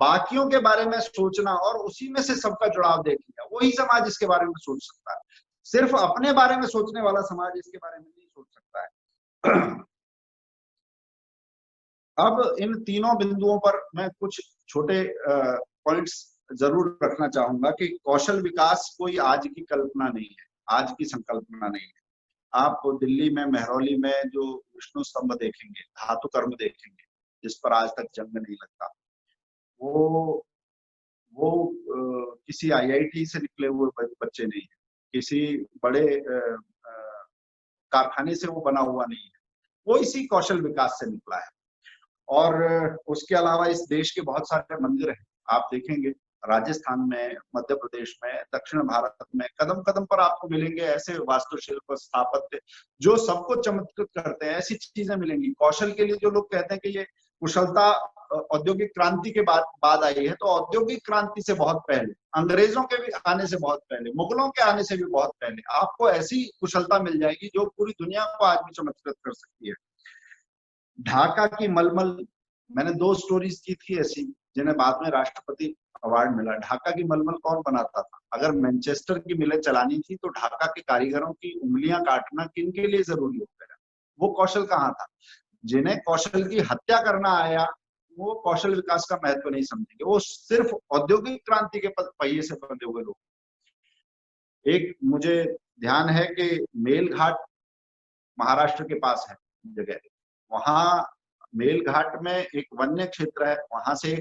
बाकियों के बारे में सोचना और उसी में से सबका जुड़ाव देख लिया, वही समाज इसके बारे में सोच सकता है। सिर्फ अपने बारे में सोचने वाला समाज इसके बारे में नहीं सोच सकता है। अब इन तीनों बिंदुओं पर मैं कुछ छोटे पॉइंट्स जरूर रखना चाहूंगा कि कौशल विकास कोई आज की कल्पना नहीं है, आज की संकल्पना नहीं है। आप दिल्ली में मेहरौली में जो विष्णु स्तंभ देखेंगे, धातु कर्म देखेंगे, जिस पर आज तक जंग नहीं लगता, वो किसी आईआईटी से निकले हुए बच्चे नहीं है, किसी बड़े कारखाने से वो बना हुआ नहीं है, वो इसी कौशल विकास से निकला है। और उसके अलावा इस देश के बहुत सारे मंदिर हैं, आप देखेंगे राजस्थान में, मध्य प्रदेश में, दक्षिण भारत में कदम कदम पर आपको मिलेंगे ऐसे वास्तुशिल्प, स्थापत्य जो सबको चमत्कृत करते हैं। ऐसी चीजें मिलेंगी। कौशल के लिए जो लोग कहते हैं कि ये कुशलता औद्योगिक क्रांति के बाद आई है, तो औद्योगिक क्रांति से बहुत पहले, अंग्रेजों के भी आने से बहुत पहले, मुगलों के आने से भी बहुत पहले आपको ऐसी कुशलता मिल जाएगी जो पूरी दुनिया को आज भी चमत्कृत कर सकती है। ढाका की मलमल, मैंने 2 स्टोरीज की थी ऐसी जिन्हें बाद में राष्ट्रपति अवार्ड मिला। ढाका की मलमल कौन बनाता था? अगर मैनचेस्टर की मिलें चलानी थी तो ढाका के कारीगरों की उंगलियां काटना किन के लिए जरूरी हो गया? वो कौशल कहाँ था? जिन्हें कौशल की हत्या करना आया वो कौशल विकास का महत्व नहीं समझेंगे, वो सिर्फ औद्योगिक क्रांति के पहिए से बंधे हुए लोग। एक मुझे ध्यान है कि मेलघाट महाराष्ट्र के पास है जगह, वहां मेलघाट में एक वन्य क्षेत्र है, वहां से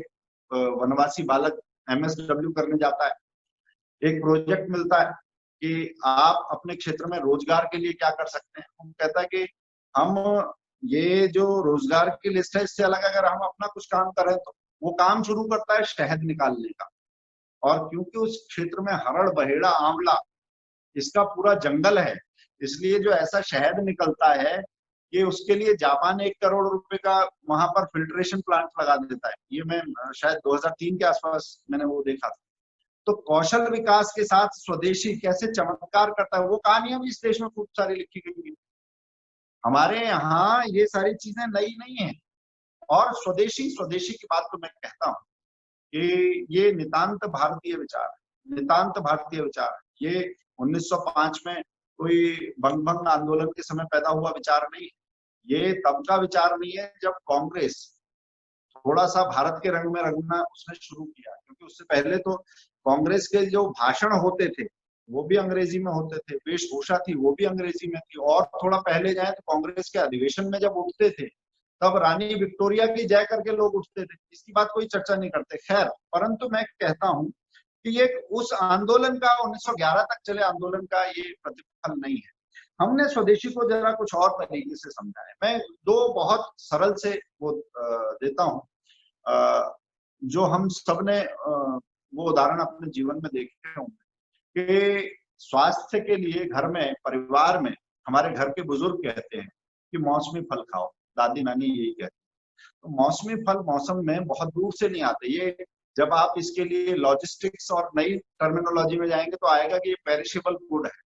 वनवासी बालक MSW करने जाता है। एक प्रोजेक्ट मिलता है कि आप अपने क्षेत्र में रोजगार के लिए क्या कर सकते हैं। वो कहता है कि हम ये जो रोजगार की लिस्ट है इससे अलग अगर हम अपना कुछ काम करें, तो वो काम शुरू करता है शहद निकालने का। और क्योंकि उस क्षेत्र में हरड़, बहेड़ा, आंवला इसका पूरा जंगल है, इसलिए जो ऐसा शहद निकलता है कि उसके लिए जापान 1 करोड़ रुपए का वहां पर फिल्ट्रेशन प्लांट लगा देता है। ये मैं शायद 2003 के आसपास मैंने वो देखा था। तो कौशल विकास के साथ स्वदेशी कैसे चमत्कार करता है, वो कहानियां भी इस देश में खूब सारी लिखी गई है। हमारे यहाँ ये सारी चीजें नई नहीं है। और स्वदेशी की बात तो मैं कहता हूँ कि ये नितांत भारतीय विचार है, नितांत भारतीय विचार। ये 1905 में कोई बंग आंदोलन के समय पैदा हुआ विचार नहीं है। ये तब का विचार नहीं है जब कांग्रेस थोड़ा सा भारत के रंग में रंगना उसने शुरू किया, क्योंकि उससे पहले तो कांग्रेस के जो भाषण होते थे वो भी अंग्रेजी में होते थे, वेशभूषा थी वो भी अंग्रेजी में थी। और थोड़ा पहले जाए तो कांग्रेस के अधिवेशन में जब उठते थे तब रानी विक्टोरिया की जय करके लोग उठते थे। इसकी बात कोई चर्चा नहीं करते। खैर, परंतु मैं कहता हूं कि ये उस आंदोलन का 1911 तक चले आंदोलन का ये प्रतिफल नहीं है। हमने स्वदेशी को जरा कुछ और तरीके से समझा है। मैं 2 बहुत सरल से वो देता हूं जो हम सबने वो उदाहरण अपने जीवन में देखे होंगे कि स्वास्थ्य के लिए घर में, परिवार में हमारे घर के बुजुर्ग कहते हैं कि मौसमी फल खाओ, दादी नानी यही कहते हैं। तो मौसमी फल मौसम में बहुत दूर से नहीं आते। ये जब आप इसके लिए लॉजिस्टिक्स और नई टर्मिनोलॉजी में जाएंगे तो आएगा कि ये पेरिशेबल फूड है।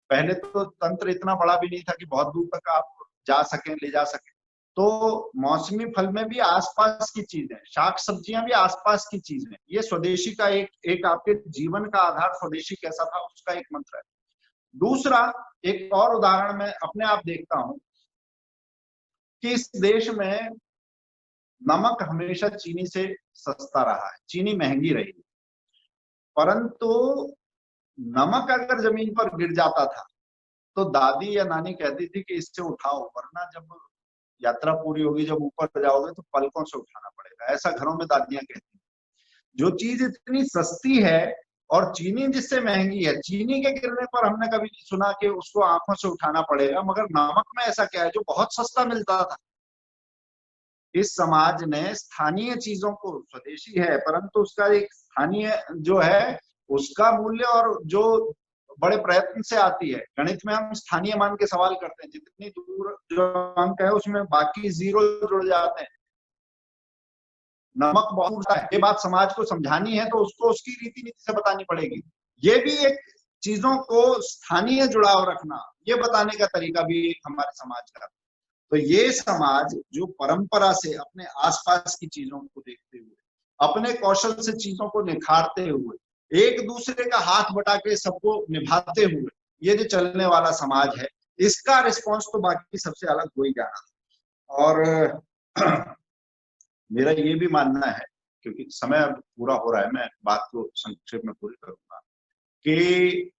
पहले तो तंत्र इतना बड़ा भी नहीं था कि बहुत दूर तक आप जा सकें, ले जा सकें। तो मौसमी फल में भी आसपास की चीजें, शाक सब्जियां भी आसपास की चीजें। ये स्वदेशी का एक आपके जीवन का आधार स्वदेशी कैसा था उसका एक मंत्र है। दूसरा, एक और उदाहरण मैं अपने आप देखता हूं कि इस देश में नमक हमेशा चीनी से सस्ता रहा है, चीनी महंगी रही, परंतु नमक अगर जमीन पर गिर जाता था तो दादी या नानी कहती थी कि इससे उठाओ, वरना जब यात्रा पूरी होगी, जब ऊपर जाओगे तो पलकों से उठाना पड़ेगा। ऐसा घरों में दादियां कहती हैं। जो चीज इतनी सस्ती है और चीनी जिससे महंगी है, चीनी के गिरने पर हमने कभी नहीं सुना कि उसको आंखों से उठाना पड़ेगा, मगर नमक में ऐसा क्या है जो बहुत सस्ता मिलता था। इस समाज ने स्थानीय चीजों को, स्वदेशी है परंतु उसका एक स्थानीय जो है उसका मूल्य और जो बड़े प्रयत्न से आती है। गणित में हम स्थानीय मान के सवाल करते हैं, जितनी दूर जो अंक है उसमें बाकी जीरो जुड़ जाते हैं। नमक बहुत उड़ता है, ये बात समाज को समझानी है तो उसको उसकी रीति नीति से बतानी पड़ेगी। ये भी एक चीजों को स्थानीय जुड़ाव रखना, ये बताने का तरीका भी हमारे समाज का। तो ये समाज जो परंपरा से अपने आसपास की चीजों को देखते हुए, अपने कौशल से चीजों को निखारते हुए, एक दूसरे का हाथ बटा के सबको निभाते हुए ये जो चलने वाला समाज है, इसका रिस्पॉन्स तो बाकी सबसे अलग हो ही जाना। और मेरा ये भी मानना है, क्योंकि समय अब पूरा हो रहा है, मैं बात को संक्षेप में पूरी करूंगा, कि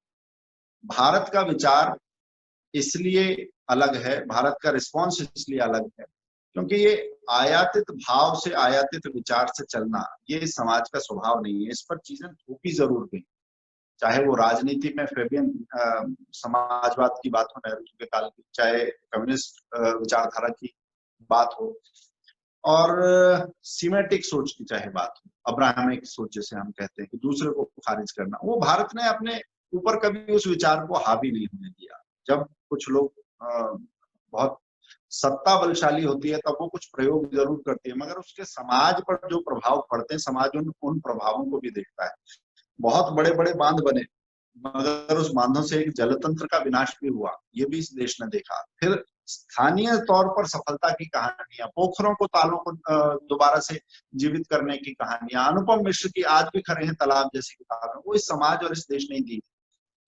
भारत का विचार इसलिए अलग है, भारत का रिस्पॉन्स इसलिए अलग है क्योंकि ये आयातित भाव से, आयातित विचार से चलना ये समाज का स्वभाव नहीं है। इस पर चीजें थोपी जरूर गई, चाहे वो राजनीति में फेबियन समाजवाद की बात हो नेहरू के काल की, चाहे कम्युनिस्ट विचारधारा की बात हो, और सीमेटिक सोच की चाहे बात हो, अब्राहमिक सोच जैसे हम कहते हैं कि दूसरे को खारिज करना, वो भारत ने अपने ऊपर कभी उस विचार को हावी नहीं होने दिया। जब कुछ लोग बहुत सत्ता बलशाली होती है तब वो कुछ प्रयोग जरूर करती है, मगर उसके समाज पर जो प्रभाव पड़ते हैं, समाज उन प्रभावों को भी देखता है। बहुत बड़े बड़े बांध बने, मगर उस बांधों से एक जलतंत्र का विनाश भी हुआ, ये भी इस देश ने देखा। फिर स्थानीय तौर पर सफलता की कहानियां, पोखरों को, तालों को दोबारा से जीवित करने की कहानियां, अनुपम मिश्र की आज भी खड़े हैं तालाब जैसी किताबें, वो इस समाज और इस देश ने दी।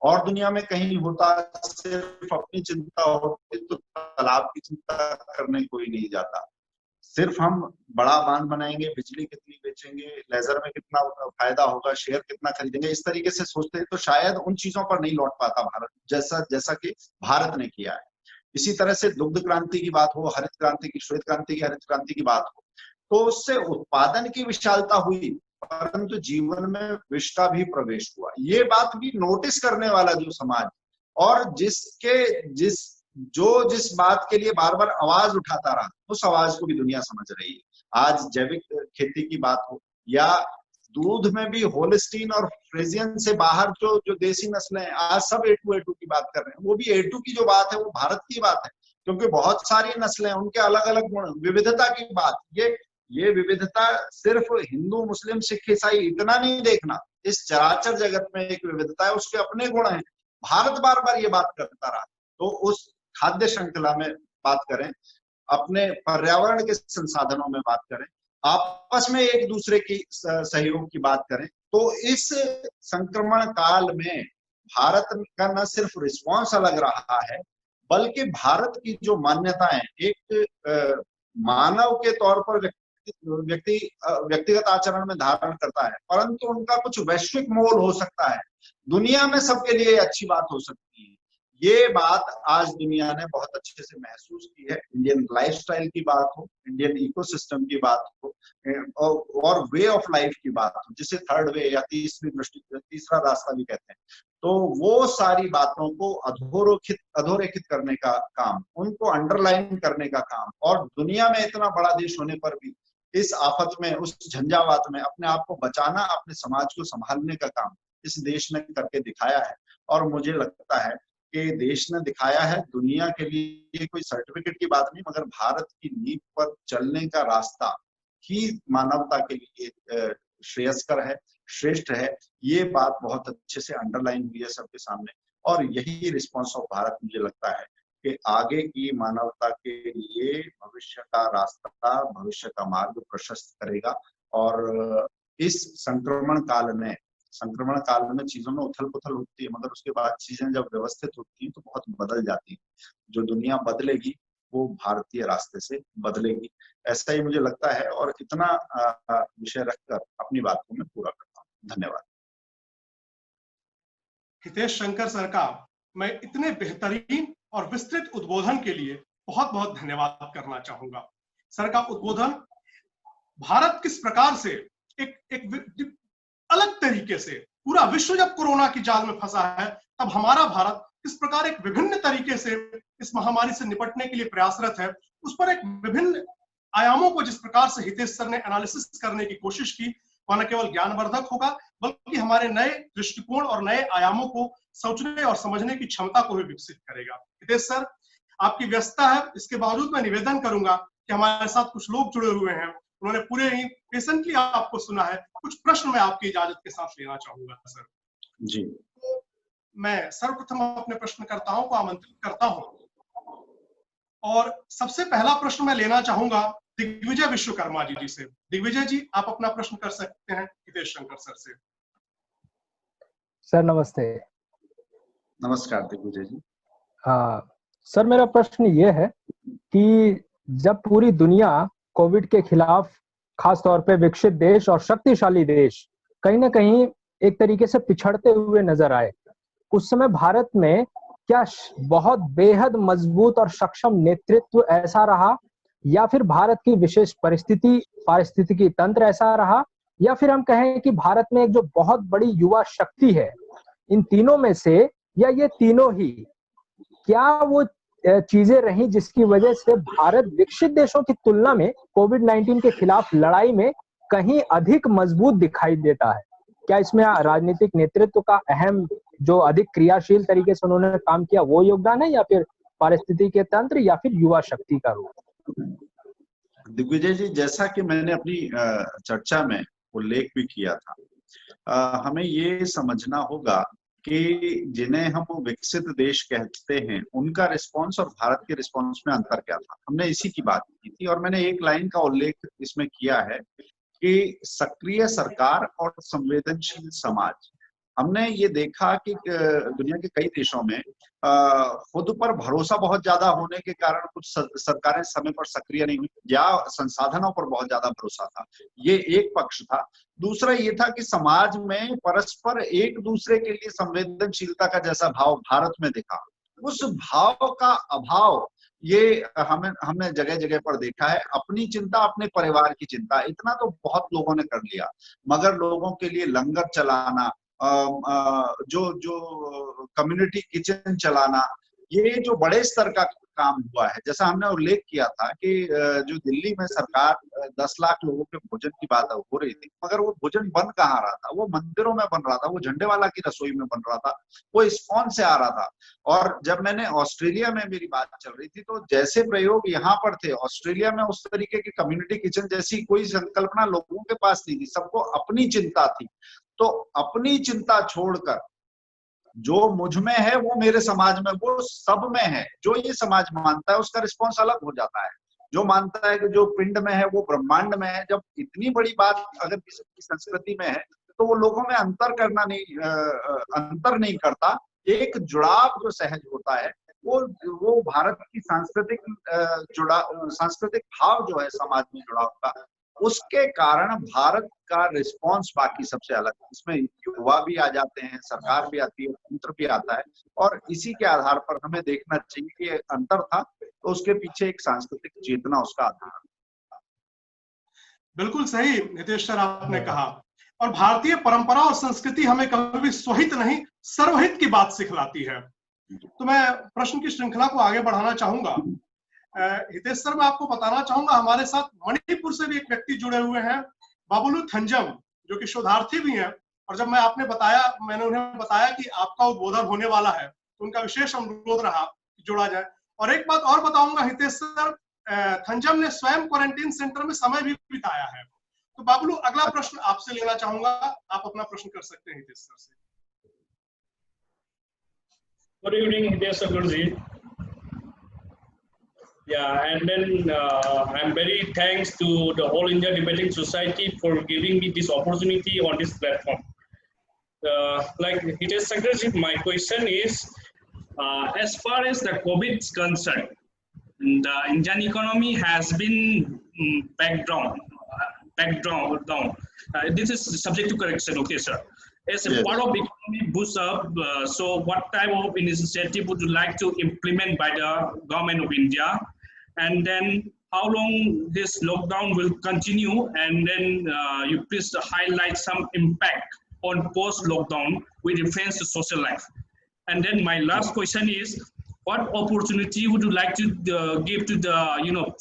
और दुनिया में कहीं होता, सिर्फ अपनी चिंता होती तो तालाब की चिंता करने कोई नहीं जाता। सिर्फ हम बड़ा बांध बनाएंगे, बिजली कितनी बेचेंगे, लेजर में कितना फायदा होगा, शेयर कितना खरीदेंगे, इस तरीके से सोचते हैं तो शायद उन चीजों पर नहीं लौट पाता भारत, जैसा कि भारत ने किया है। इसी तरह से दुग्ध क्रांति की बात हो, हरित क्रांति की, श्वेत क्रांति की, हरित क्रांति की बात हो, तो उससे उत्पादन की विशालता हुई, परंतु जीवन में विष का भी प्रवेश हुआ। ये बात भी नोटिस करने वाला जो समाज, और जिस बात के लिए बार बार आवाज उठाता रहा, उस आवाज को भी दुनिया समझ रही है। आज जैविक खेती की बात हो, या दूध में भी होलिस्टीन और फ्रिजियन से बाहर जो देसी नस्लें हैं, आज सब A2 की बात कर रहे हैं। वो भी A2 की जो बात है वो भारत की बात है, क्योंकि बहुत सारी नस्लें, उनके अलग अलग गुण, विविधता की बात। ये विविधता सिर्फ हिंदू, मुस्लिम, सिख, ईसाई इतना नहीं देखना, इस चराचर जगत में एक विविधता है, उसके अपने गुण हैं। भारत बार बार ये बात करता रहा। तो उस खाद्य श्रृंखला में बात करें, अपने पर्यावरण के संसाधनों में बात करें, आपस में एक दूसरे की सहयोग की बात करें, तो इस संक्रमण काल में भारत का न सिर्फ रिस्पॉन्स अलग रहा है, बल्कि भारत की जो मान्यताएं एक मानव के तौर पर व्यक्तिगत आचरण में धारण करता है, परंतु उनका कुछ वैश्विक मोल हो सकता है, दुनिया में सबके लिए अच्छी बात हो सकती है। ये बात आज दुनिया ने बहुत अच्छे से महसूस की है। इंडियन लाइफस्टाइल की बात हो, इंडियन इकोसिस्टम की बात हो, और वे ऑफ लाइफ की बात हो, जिसे थर्ड वे या तीसरा रास्ता भी कहते हैं, तो वो सारी बातों को अधोरेखित करने का काम, उनको अंडरलाइन करने का काम, और दुनिया में इतना बड़ा देश होने पर भी इस आफत में, उस झंझावात में अपने आप को बचाना, अपने समाज को संभालने का काम इस देश ने करके दिखाया है। और मुझे लगता है कि देश ने दिखाया है, दुनिया के लिए कोई सर्टिफिकेट की बात नहीं, मगर भारत की नींव पर चलने का रास्ता ही मानवता के लिए श्रेयस्कर है, श्रेष्ठ है। ये बात बहुत अच्छे से अंडरलाइन हुई है सबके सामने, और यही रिस्पॉन्स ऑफ भारत मुझे लगता है कि आगे की मानवता के लिए भविष्य का रास्ता, भविष्य का मार्ग प्रशस्त करेगा। और इस संक्रमण काल में चीजों में उथल पुथल होती है, मगर उसके बाद चीजें जब व्यवस्थित होती हैं तो बहुत बदल जाती है। जो दुनिया बदलेगी वो भारतीय रास्ते से बदलेगी, ऐसा ही मुझे लगता है। और इतना विषय रखकर अपनी बात को मैं पूरा करता हूँ। धन्यवाद। हितेश शंकर सर का मैं इतने बेहतरीन और विस्तृत उद्बोधन के लिए बहुत बहुत धन्यवाद करना चाहूंगा। सर का उद्बोधन भारत किस प्रकार से एक अलग तरीके से, पूरा विश्व जब कोरोना की जाल में फंसा है, तब हमारा भारत किस प्रकार एक विभिन्न तरीके से इस महामारी से निपटने के लिए प्रयासरत है, उस पर एक विभिन्न आयामों को जिस प्रकार से हितेश सर ने एनालिसिस करने की कोशिश की, वह न केवल ज्ञानवर्धक होगा बल्कि हमारे नए दृष्टिकोण और नए आयामों को सोचने और समझने की क्षमता को भी विकसित करेगा। हितेश सर, आपकी व्यस्तता है, इसके बावजूद मैं निवेदन करूंगा कि हमारे साथ कुछ लोग जुड़े हुए हैं, उन्होंने पूरे ही पेशेंटली आपको सुना है। कुछ प्रश्न मैं आपकी इजाजत के साथ लेना चाहूंगा सर। जी, तो मैं सर्वप्रथम अपने प्रश्नकर्ताओं को आमंत्रित करता हूं और सबसे पहला प्रश्न मैं लेना चाहूंगा दिग्विजय विश्वकर्मा जी से। दिग्विजय जी, आप अपना प्रश्न कर सकते हैं हितेश शंकर सर से। सर नमस्ते। नमस्कार दिग्विजय जी। सर मेरा प्रश्न ये है कि जब पूरी दुनिया कोविड के खिलाफ, खास तौर पे विकसित देश और शक्तिशाली देश कहीं ना कहीं एक तरीके से पिछड़ते हुए नजर आए, उस समय भारत में क्या बहुत बेहद मजबूत और सक्षम नेतृत्व ऐसा रहा, या फिर भारत की विशेष पारिस्थितिकी तंत्र ऐसा रहा, या फिर हम कहें कि भारत में एक जो बहुत बड़ी युवा शक्ति है, इन तीनों में से या ये तीनों ही क्या वो चीजें रही जिसकी वजह से भारत विकसित देशों की तुलना में कोविड-19 के खिलाफ लड़ाई में कहीं अधिक मजबूत दिखाई देता है? क्या इसमें राजनीतिक नेतृत्व का अहम, जो अधिक क्रियाशील तरीके से उन्होंने काम किया, वो योगदान है, या फिर पारिस्थितिकी तंत्र, या फिर युवा शक्ति का रोल? दिग्विजय जी, जैसा कि मैंने अपनी चर्चा में उल्लेख भी किया था, हमें ये समझना होगा कि जिन्हें हम विकसित देश कहते हैं, उनका रिस्पांस और भारत के रिस्पांस में अंतर क्या था। हमने इसी की बात की थी और मैंने एक लाइन का उल्लेख इसमें किया है कि सक्रिय सरकार और संवेदनशील समाज। हमने ये देखा कि दुनिया के कई देशों में खुद पर भरोसा बहुत ज्यादा होने के कारण कुछ सरकारें समय पर सक्रिय नहीं हुई, या संसाधनों पर बहुत ज्यादा भरोसा था, ये एक पक्ष था। दूसरा ये था कि समाज में परस्पर एक दूसरे के लिए संवेदनशीलता का जैसा भाव भारत में दिखा, उस भाव का अभाव ये हमने जगह जगह पर देखा है। अपनी चिंता, अपने परिवार की चिंता, इतना तो बहुत लोगों ने कर लिया, मगर लोगों के लिए लंगर चलाना, जो कम्युनिटी किचन चलाना, ये जो बड़े स्तर का काम हुआ है। जैसा हमने उल्लेख किया था कि जो दिल्ली में सरकार 10 लाख लोगों के भोजन की बात हो रही थी, मगर वो भोजन बन कहाँ रहा था? वो मंदिरों में बन रहा था, वो झंडे वाला की रसोई में बन रहा था, वो इस्कॉन से आ रहा था। और जब मैंने ऑस्ट्रेलिया में मेरी बात चल रही थी, तो जैसे प्रयोग यहाँ पर थे, ऑस्ट्रेलिया में उस तरीके की कम्युनिटी किचन जैसी कोई संकल्पना लोगों के पास नहीं थी। सबको अपनी चिंता थी। तो अपनी चिंता छोड़कर जो मुझ में है वो मेरे समाज में, वो सब में है, जो ये समाज मानता है उसका रिस्पॉन्स अलग हो जाता है। जो मानता है कि जो पिंड में है वो ब्रह्मांड में है, जब इतनी बड़ी बात अगर किसी की संस्कृति में है तो वो लोगों में अंतर नहीं करता। एक जुड़ाव जो सहज होता है, वो भारत की सांस्कृतिक भाव जो है समाज में जुड़ाव का, उसके कारण भारत का रिस्पांस बाकी सबसे अलग है। इसमें युवा भी आ जाते हैं, सरकार भी आती है, तंत्र भी आता है, और इसी के आधार पर हमें देखना चाहिए कि अंतर था तो उसके पीछे एक सांस्कृतिक चेतना उसका आधार। बिल्कुल सही हितेश सर आपने कहा। और भारतीय परंपरा और संस्कृति हमें कभी भी स्वहित नहीं, सर्वहित की बात सिखलाती है। तो मैं प्रश्न की श्रृंखला को आगे बढ़ाना चाहूंगा। हितेश सर, मैं आपको बताना चाहूंगा, हमारे साथ मणिपुर से भी एक व्यक्ति जुड़े हुए हैं, बाबुलू थंजम, जो कि शोधार्थी भी हैं। और जब मैंने उन्हें बताया कि आपका उद्बोधन होने वाला है, तो उनका विशेष अनुरोध रहा कि जोड़ा जाए। और एक बात और बताऊंगा हितेश सर, थंजम ने स्वयं क्वारंटीन सेंटर में समय भी बिताया है। तो बाबुलू, अगला प्रश्न आपसे लेना चाहूंगा, आप अपना प्रश्न कर सकते हैं हितेश सर से। Good evening Hitesh ji. Yeah, and then I'm very thanks to the All India Debating Society for giving me this opportunity on this platform. Like Hitesh Sankarji, my question is, as far as the COVID is concerned, the Indian economy has been backed down. This is subject to correction, okay, sir. As a part of economy boost up, so what type of initiative would you like to implement by the government of India? And then how long this lockdown will continue? And then you please highlight some impact on post-lockdown with reference to social life. And then my last question is, what opportunity would you like to give to the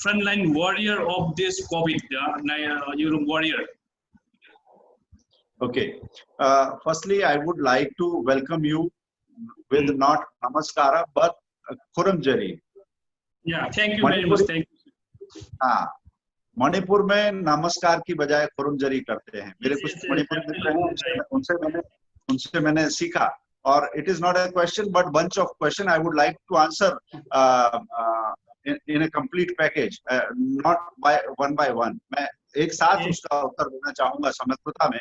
frontline warrior of this COVID warrior? Okay. Firstly, I would like to welcome you with not Namaskara but Khurram Jari. Yeah, thank you very much. Thank you. हाँ, मणिपुर में नमस्कार की बजाय खुरम जरी करते हैं। मेरे कुछ मणिपुर मित्र हैं, उनसे मैंने सीखा। और it is not a question but bunch of question I would like to answer in a complete package, not by one. मैं एक साथ उसका उत्तर देना चाहूंगा समग्रता में,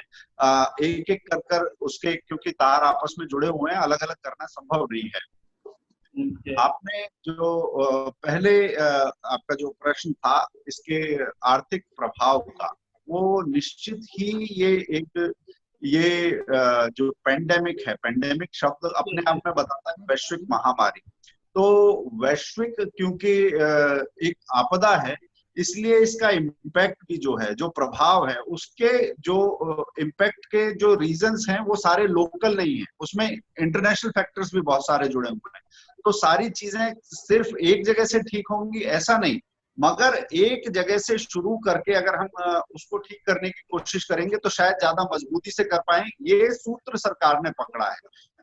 एक एक कर उसके, क्योंकि तार आपस में जुड़े हुए हैं, अलग अलग करना संभव नहीं है। आपने जो पहले आपका जो प्रश्न था इसके आर्थिक प्रभाव का, वो निश्चित ही ये जो पेंडेमिक है, पेंडेमिक शब्द अपने आप में बताता है वैश्विक महामारी। तो वैश्विक क्योंकि एक आपदा है, इसलिए इसका इम्पैक्ट भी जो है, जो प्रभाव है, उसके जो इम्पैक्ट के जो रीजंस हैं वो सारे लोकल नहीं है, उसमें इंटरनेशनल फैक्टर्स भी बहुत सारे जुड़े हुए हैं। तो सारी चीजें सिर्फ एक जगह से ठीक होंगी ऐसा नहीं, मगर एक जगह से शुरू करके अगर हम उसको ठीक करने की कोशिश करेंगे तो शायद ज्यादा मजबूती से कर पाए। ये सूत्र सरकार ने पकड़ा है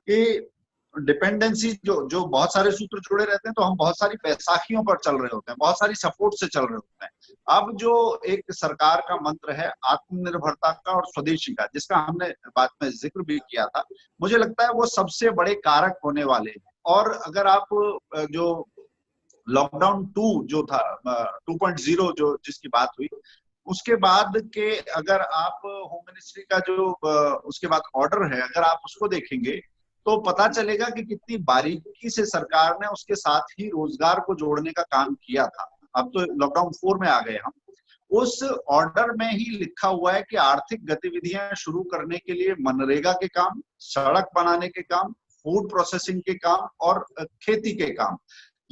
कि डिपेंडेंसी जो बहुत सारे सूत्र जुड़े रहते हैं, तो हम बहुत सारी बैसाखियों पर चल रहे होते हैं, बहुत सारी सपोर्ट से चल रहे होते हैं। अब जो एक सरकार का मंत्र है आत्मनिर्भरता का और स्वदेशी का, जिसका हमने बात में जिक्र भी किया था, मुझे लगता है वो सबसे बड़े कारक होने वाले हैं। और अगर आप जो लॉकडाउन 2 जो था 2.0 जो जिसकी बात हुई, उसके बाद के अगर आप होम मिनिस्ट्री का जो उसके बाद ऑर्डर है, अगर आप उसको देखेंगे तो पता चलेगा कि कितनी बारीकी से सरकार ने उसके साथ ही रोजगार को जोड़ने का काम किया था। अब तो लॉकडाउन 4 में आ गए हम। उस ऑर्डर में ही लिखा हुआ है कि आर्थिक गतिविधियां शुरू करने के लिए मनरेगा के काम, सड़क बनाने के काम, फूड प्रोसेसिंग के काम और खेती के काम,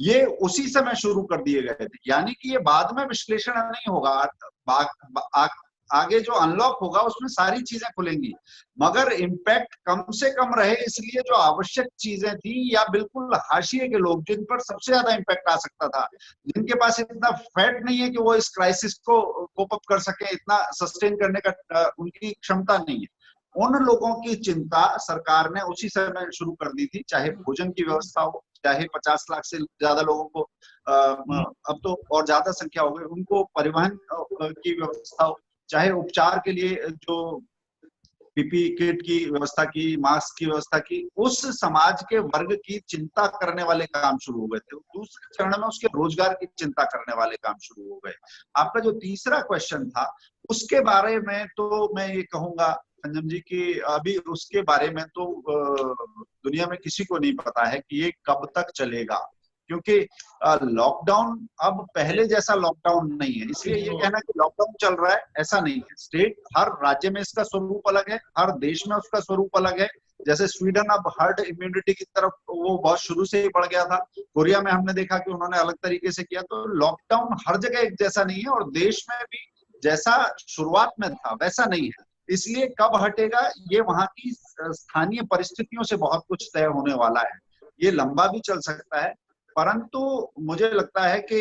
ये उसी समय शुरू कर दिए गए थे। यानी कि ये बाद में विश्लेषण नहीं होगा, आगे जो अनलॉक होगा उसमें सारी चीजें खुलेंगी, मगर इम्पैक्ट कम से कम रहे, इसलिए जो आवश्यक चीजें थी या बिल्कुल हाशिए के लोग जिन पर सबसे ज्यादा इम्पैक्ट आ सकता था, जिनके पास इतना फैट नहीं है कि वो इस क्राइसिस को कोप अप कर सके, इतना सस्टेन करने का उनकी क्षमता नहीं है, उन लोगों की चिंता सरकार ने उसी समय शुरू कर दी थी। चाहे भोजन की व्यवस्था हो, चाहे 50 लाख से ज्यादा लोगों को अब तो और ज्यादा संख्या हो गई, उनको परिवहन की व्यवस्था हो, चाहे उपचार के लिए जो पीपी किट की व्यवस्था की, मास्क की व्यवस्था की, उस समाज के वर्ग की चिंता करने वाले काम शुरू हो गए थे। दूसरे चरण में उसके रोजगार की चिंता करने वाले काम शुरू हो गए। आपका जो तीसरा क्वेश्चन था उसके बारे में तो मैं ये कहूंगा संजम जी की अभी उसके बारे में तो दुनिया में किसी को नहीं पता है कि ये कब तक चलेगा, क्योंकि लॉकडाउन अब पहले जैसा लॉकडाउन नहीं है। इसलिए ये कहना कि लॉकडाउन चल रहा है ऐसा नहीं है। स्टेट, हर राज्य में इसका स्वरूप अलग है, हर देश में उसका स्वरूप अलग है। जैसे स्वीडन अब हर्ड इम्यूनिटी की तरफ वो बहुत शुरू से ही बढ़ गया था, कोरिया में हमने देखा कि उन्होंने अलग तरीके से किया। तो लॉकडाउन हर जगह एक जैसा नहीं है और देश में भी जैसा शुरुआत में था वैसा नहीं है। इसलिए कब हटेगा ये वहां की स्थानीय परिस्थितियों से बहुत कुछ तय होने वाला है। ये लंबा भी चल सकता है, परंतु मुझे लगता है कि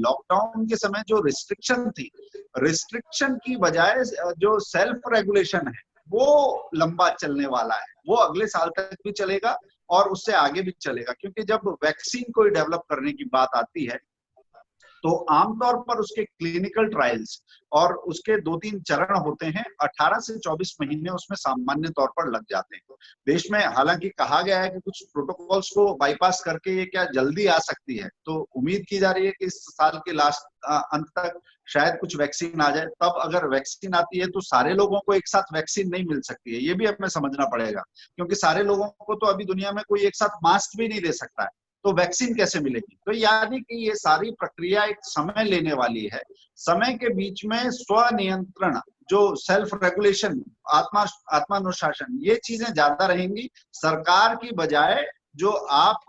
लॉकडाउन के समय जो रिस्ट्रिक्शन थी, रिस्ट्रिक्शन की बजाय जो सेल्फ रेगुलेशन है वो लंबा चलने वाला है। वो अगले साल तक भी चलेगा और उससे आगे भी चलेगा, क्योंकि जब वैक्सीन को डेवलप करने की बात आती है तो आमतौर पर उसके क्लिनिकल ट्रायल्स और उसके 2-3 चरण होते हैं। 18 से 24 महीने उसमें सामान्य तौर पर लग जाते हैं। देश में हालांकि कहा गया है कि कुछ प्रोटोकॉल्स को बाईपास करके ये क्या जल्दी आ सकती है, तो उम्मीद की जा रही है कि इस साल के लास्ट अंत तक शायद कुछ वैक्सीन आ जाए। तब अगर वैक्सीन आती है तो सारे लोगों को एक साथ वैक्सीन नहीं मिल सकती है, ये भी हमें समझना पड़ेगा, क्योंकि सारे लोगों को तो अभी दुनिया में कोई एक साथ मास्क भी नहीं दे सकता है, तो वैक्सीन कैसे मिलेगी। तो यानी कि ये सारी प्रक्रिया एक समय लेने वाली है। समय के बीच में स्वनियंत्रण, जो सेल्फ रेगुलेशन, आत्मानुशासन, ये चीजें ज्यादा रहेंगी सरकार की बजाय। जो आप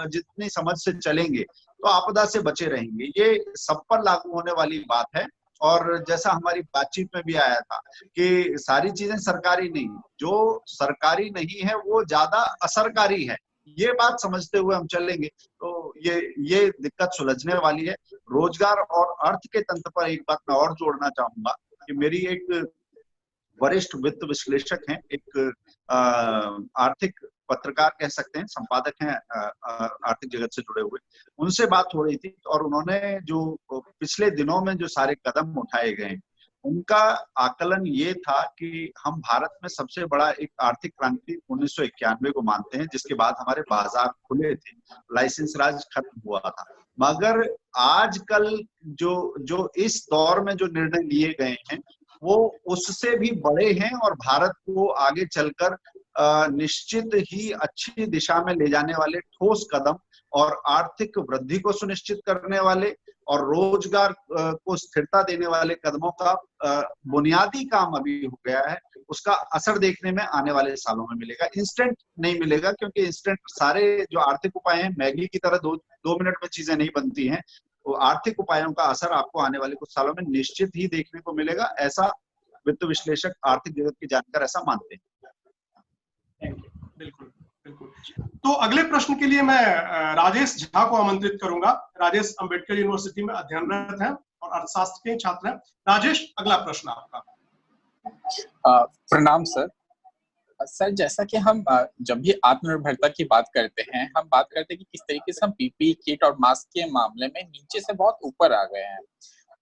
जितनी समझ से चलेंगे तो आपदा से बचे रहेंगे, ये सब पर लागू होने वाली बात है। और जैसा हमारी बातचीत में भी आया था कि सारी चीजें सरकारी नहीं, जो सरकारी नहीं है वो ज्यादा असरकारी है, ये बात समझते हुए हम चलेंगे तो ये दिक्कत सुलझने वाली है। रोजगार और अर्थ के तंत्र पर एक बात मैं और जोड़ना चाहूंगा कि मेरी एक वरिष्ठ वित्त विश्लेषक हैं, एक आर्थिक पत्रकार कह सकते हैं, संपादक हैं आर्थिक जगत से जुड़े हुए। उनसे बात हो रही थी और उन्होंने जो पिछले दिनों में जो सारे कदम उठाए गए, उनका आकलन ये था कि हम भारत में सबसे बड़ा एक आर्थिक क्रांति 1991 को मानते हैं, जिसके बाद हमारे बाजार खुले थे, लाइसेंस राज खत्म हुआ था। मगर आजकल जो इस दौर में जो निर्णय लिए गए हैं वो उससे भी बड़े हैं और भारत को आगे चलकर निश्चित ही अच्छी दिशा में ले जाने वाले ठोस कदम और आर्थिक वृद्धि को सुनिश्चित करने वाले और रोजगार को स्थिरता देने वाले कदमों का बुनियादी काम अभी हो गया है। उसका असर देखने में आने वाले सालों में मिलेगा, इंस्टेंट नहीं मिलेगा, क्योंकि इंस्टेंट सारे जो आर्थिक उपाय हैं मैगी की तरह दो मिनट में चीजें नहीं बनती हैं। तो आर्थिक उपायों का असर आपको आने वाले कुछ सालों में निश्चित ही देखने को मिलेगा, ऐसा वित्त विश्लेषक आर्थिक जगत के जानकार ऐसा मानते हैं। बिल्कुल बिल्कुल। तो अगले प्रश्न के लिए मैं राजेश झा को आमंत्रित करूंगा। राजेश अंबेडकर यूनिवर्सिटी में अध्ययनरत हैं और अर्थशास्त्र के छात्र हैं। राजेश, अगला प्रश्न आपका। प्रणाम सर। सर, जैसा कि हम जब भी आत्मनिर्भरता की बात करते हैं, हम बात करते हैं कि किस तरीके से हम पीपीई किट और मास्क के मामले में नीचे से बहुत ऊपर आ गए हैं।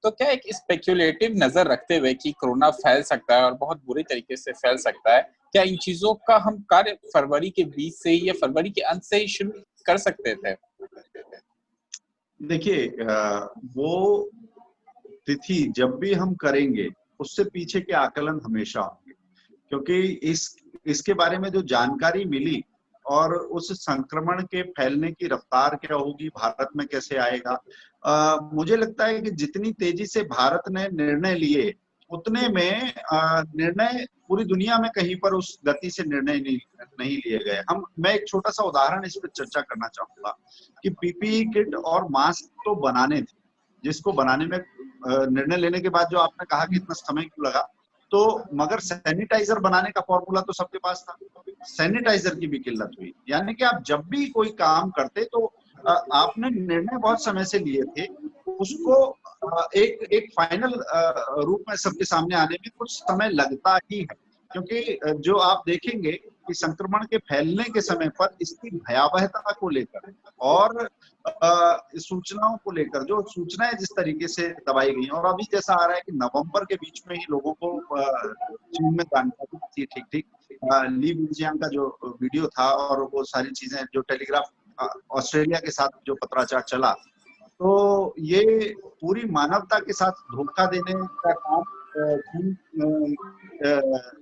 तो क्या एक स्पेक्युलेटिव नजर रखते हुए कि कोरोना फैल सकता है और बहुत बुरी तरीके से फैल सकता है, क्या इन चीजों का हम कार्य फरवरी के बीच से ही या फरवरी के अंत से ही शुरू कर सकते थे? देखिए, वो तिथि जब भी हम करेंगे उससे पीछे के आकलन हमेशा होंगे, क्योंकि इसके बारे में जो जानकारी मिली और उस संक्रमण के फैलने की रफ्तार क्या होगी, भारत में कैसे आएगा, मुझे लगता है कि जितनी तेजी से भारत ने निर्णय लिए उतने में निर्णय पूरी दुनिया में कहीं पर उस गति से निर्णय नहीं लिए गए। मैं एक छोटा सा उदाहरण इस पर चर्चा करना चाहूंगा कि पीपीई किट और मास्क तो बनाने थे, जिसको बनाने में निर्णय लेने के बाद जो आपने कहा कि इतना समय क्यों लगा, तो मगर सैनिटाइजर बनाने का फॉर्मूला तो सबके पास था, सैनिटाइजर की भी किल्लत हुई। यानी कि आप जब भी कोई काम करते तो आपने निर्णय बहुत समय से लिए थे, उसको एक फाइनल रूप में सबके सामने आने में कुछ समय लगता ही है, क्योंकि जो आप देखेंगे कि संक्रमण के फैलने के समय पर इसकी भयावहता को लेकर और सूचनाओं को लेकर जो सूचनाएं जिस तरीके से दबाई गई, और अभी जैसा आ रहा है कि नवंबर के बीच में ही लोगों को चीन में जानकारी थी, ठीक ली विजियांग का जो वीडियो था और वो सारी चीजें जो टेलीग्राफ ऑस्ट्रेलिया के साथ जो पत्राचार चला, तो ये पूरी मानवता के साथ धोखा देने का काम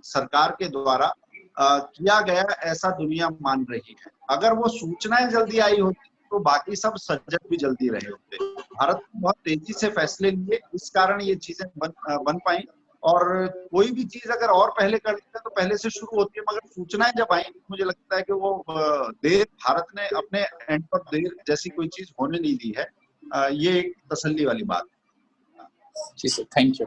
सरकार के द्वारा किया गया, ऐसा दुनिया मान रही है। अगर वो सूचनाएं जल्दी आई होती तो बाकी सब सजग भी जल्दी रहे होते। भारत बहुत तेजी से फैसले लिए, इस कारण ये चीजें बन पाई। और कोई भी चीज अगर और पहले कर लेते तो पहले से शुरू होती है, मगर सूचनाएं जब आई मुझे लगता है कि वो देर भारत ने अपने एंड पर देर जैसी कोई चीज होने नहीं दी है। ये एक तसल्ली वाली बात है। जी sir, thank you.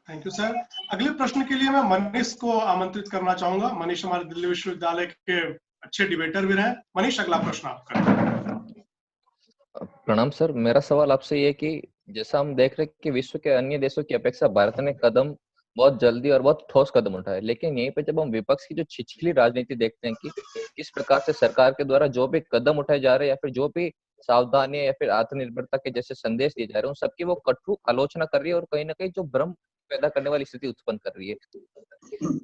Thank you sir. अगले प्रश्न के लिए मैं मनीष को आमंत्रित करना चाहूंगा। मनीष हमारे दिल्ली विश्वविद्यालय के अच्छे डिबेटर भी रहे। मनीष, अगला प्रश्न आपका। प्रणाम सर, मेरा सवाल आपसे ये कि जैसा हम देख रहे हैं कि विश्व के अन्य देशों की अपेक्षा भारत ने कदम बहुत जल्दी और बहुत ठोस कदम उठाए, लेकिन यहीं पे जब हम विपक्ष की जो छिछली राजनीति देखते हैं कि किस प्रकार से सरकार के द्वारा जो भी कदम उठाए जा रहे हैं या फिर जो भी सावधानी या फिर आत्मनिर्भरता के जैसे संदेश दिए जा रहे हैं, उन सबकी वो कटु आलोचना कर रही है और कहीं ना कहीं जो भ्रम पैदा करने वाली स्थिति उत्पन्न कर रही है।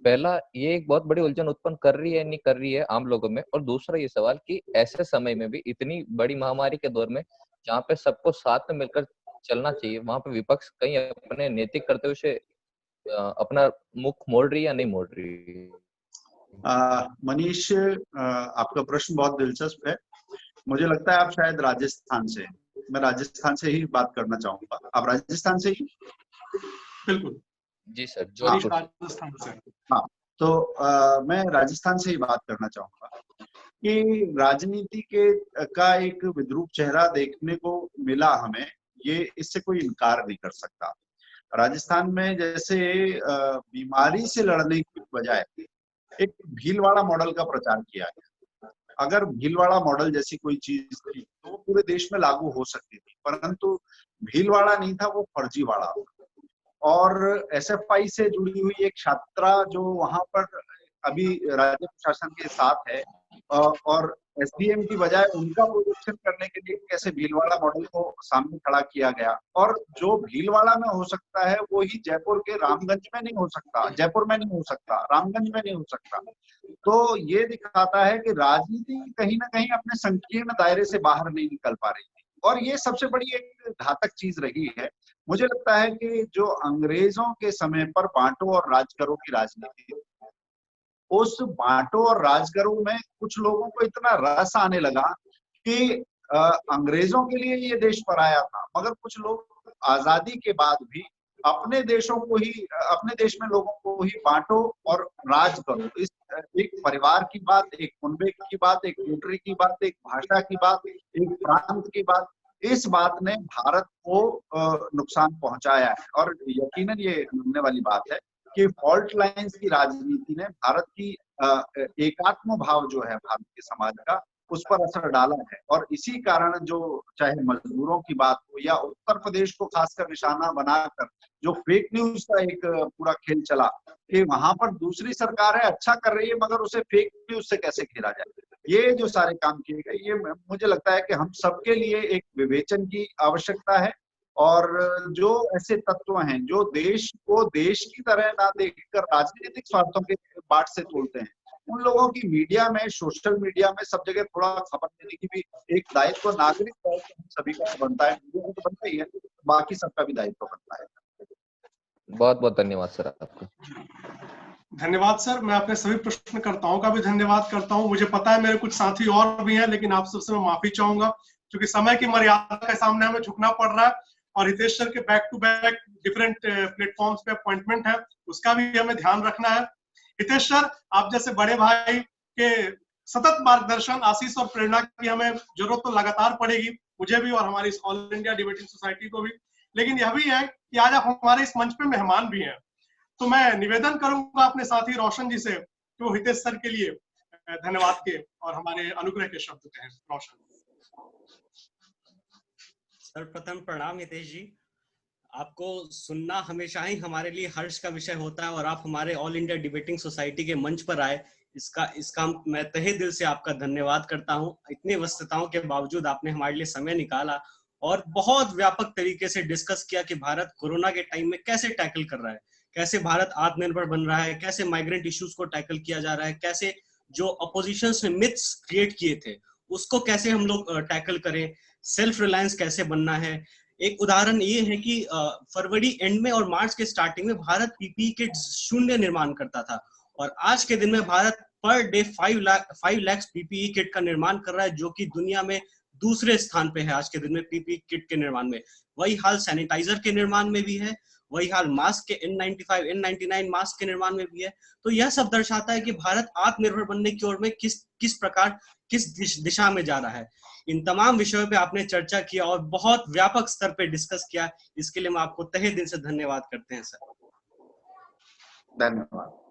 पहला, ये एक बहुत बड़ी उलझन उत्पन्न कर रही है नहीं कर रही है आम लोगों में, और दूसरा ये सवाल कि ऐसे समय में भी इतनी बड़ी महामारी के दौर में जहाँ पे सबको साथ में मिलकर चलना चाहिए, वहां पे विपक्ष कहीं अपने नैतिक कर्तव्य से अपना मुख मोड़ रही है या नहीं मोड़ रही? मनीष, आपका प्रश्न बहुत दिलचस्प है। मुझे लगता है आप शायद राजस्थान से, मैं राजस्थान से ही बात करना चाहूंगा। आप राजस्थान से ही? बिल्कुल जी सर, राजस्थान से। हाँ, तो मैं राजस्थान से ही बात करना चाहूंगा कि राजनीति का एक विद्रूप चेहरा देखने को मिला हमें, ये इससे कोई इनकार नहीं कर सकता। राजस्थान में जैसे बीमारी से लड़ने की बजाय एक भीलवाड़ा मॉडल का प्रचार किया गया। अगर भीलवाड़ा मॉडल जैसी कोई चीज थी तो पूरे देश में लागू हो सकती थी, परंतु भीलवाड़ा नहीं था, वो फर्जीवाड़ा था। और एसएफआई से जुड़ी हुई एक छात्रा जो वहां पर अभी राज्य प्रशासन के साथ है, और एसडीएम की बजाय उनका प्रोजेक्शन करने के लिए कैसे भीलवाड़ा मॉडल को सामने खड़ा किया गया, और जो भीलवाड़ा में हो सकता है वो ही जयपुर के रामगंज में नहीं हो सकता, जयपुर में नहीं हो सकता, रामगंज में नहीं हो सकता। तो ये दिखाता है कि राजनीति कहीं ना कहीं अपने संकीर्ण दायरे से बाहर नहीं निकल पा रही थी, और ये सबसे बड़ी एक घातक चीज रही है। मुझे लगता है कि जो अंग्रेजों के समय पर बांटो और राज करो की राजनीति, उस बांटो और राज करो में कुछ लोगों को इतना रस आने लगा कि अंग्रेजों के लिए ये देश पराया था, मगर कुछ लोग आजादी के बाद भी अपने देशों को ही, अपने देश में लोगों को ही बांटो और राज करो। इस एक परिवार की बात, एक कुनबे की बात, एक कोटरी की बात, एक भाषा की बात, एक प्रांत की बात, इस बात ने भारत को नुकसान पहुंचाया है। और यकीनन ये मानने वाली बात है कि फॉल्ट लाइंस की राजनीति ने भारत की एकात्म भाव जो है भारत के समाज का, उस पर असर डाला है। और इसी कारण जो चाहे मजदूरों की बात हो या उत्तर प्रदेश को खासकर निशाना बनाकर जो फेक न्यूज का एक पूरा खेल चला कि वहां पर दूसरी सरकार है, अच्छा कर रही है, मगर उसे फेक न्यूज से कैसे घेरा जाए, ये जो सारे काम किए गए, ये मुझे लगता है कि हम सबके लिए एक विवेचन की आवश्यकता है। और जो ऐसे तत्व हैं जो देश को देश की तरह ना देखकर राजनीतिक स्वार्थों के बाट से तोड़ते हैं, उन लोगों की मीडिया में, सोशल मीडिया में, सब जगह थोड़ा खबर देने की भी एक दायित्व, नागरिक दायित्व सभी का बनता है। मीडिया को तो बनता ही है, बाकी सबका भी दायित्व बनता है। बहुत बहुत धन्यवाद सर आपको। धन्यवाद सर, मैं अपने सभी प्रश्नकर्ताओं का भी धन्यवाद करता हूं। मुझे पता है मेरे कुछ साथी और भी हैं, लेकिन आप सबसे मैं माफी चाहूंगा क्योंकि समय की मर्यादा के सामने हमें झुकना पड़ रहा है, और हितेश सर के back to back different platforms पे अपॉइंटमेंट है, उसका भी हमें ध्यान रखना है। हितेश सर, आप जैसे बड़े भाई के सतत मार्गदर्शन, आशीष और प्रेरणा की हमें जरूरत तो लगातार पड़ेगी, मुझे भी और हमारी इस ऑल इंडिया डिबेटिंग सोसाइटी को भी। लेकिन यह भी है कि आज आप हमारे इस मंच पे मेहमान भी हैं, तो मैं निवेदन करूंगा अपने साथी रोशन जी से कि वो हितेश सर के लिए धन्यवाद के और हमारे अनुग्रह के शब्द कहें। रोशन। सर्वप्रथम प्रणाम हितेश जी, आपको सुनना हमेशा ही हमारे लिए हर्ष का विषय होता है, और आप हमारे ऑल इंडिया डिबेटिंग सोसाइटी के मंच पर आए, इसका मैं तहे दिल से आपका धन्यवाद करता हूं। इतनी व्यस्तताओं के बावजूद आपने हमारे लिए समय निकाला और बहुत व्यापक तरीके से डिस्कस किया कि भारत कोरोना के टाइम में कैसे टैकल कर रहा है, कैसे भारत आत्मनिर्भर बन रहा है, कैसे माइग्रेंट इश्यूज को टैकल किया जा रहा है, कैसे जो अपोजिशंस ने मिथ्स क्रिएट किए थे उसको कैसे हम लोग टैकल करें, सेल्फ रिलायंस कैसे बनना है। एक उदाहरण ये है कि फरवरी एंड में और मार्च के स्टार्टिंग में भारत पीपीई किट शून्य निर्माण करता था, और आज के दिन में Bharat per day 5 lakh PPE kit का निर्माण कर रहा है, जो कि दुनिया में दूसरे स्थान पे है आज के दिन में पीपीई किट के निर्माण में। वही हाल सैनिटाइजर के निर्माण में भी है, वही हाल मास्क के N95, N99 मास्क के निर्माण में भी है। तो यह सब दर्शाता है कि भारत आत्मनिर्भर बनने की ओर में किस दिशा में जा रहा है। इन तमाम विषयों पे आपने चर्चा किया और बहुत व्यापक स्तर पे डिस्कस किया, इसके लिए मैं आपको तहे दिल से धन्यवाद करते हैं सर। धन्यवाद।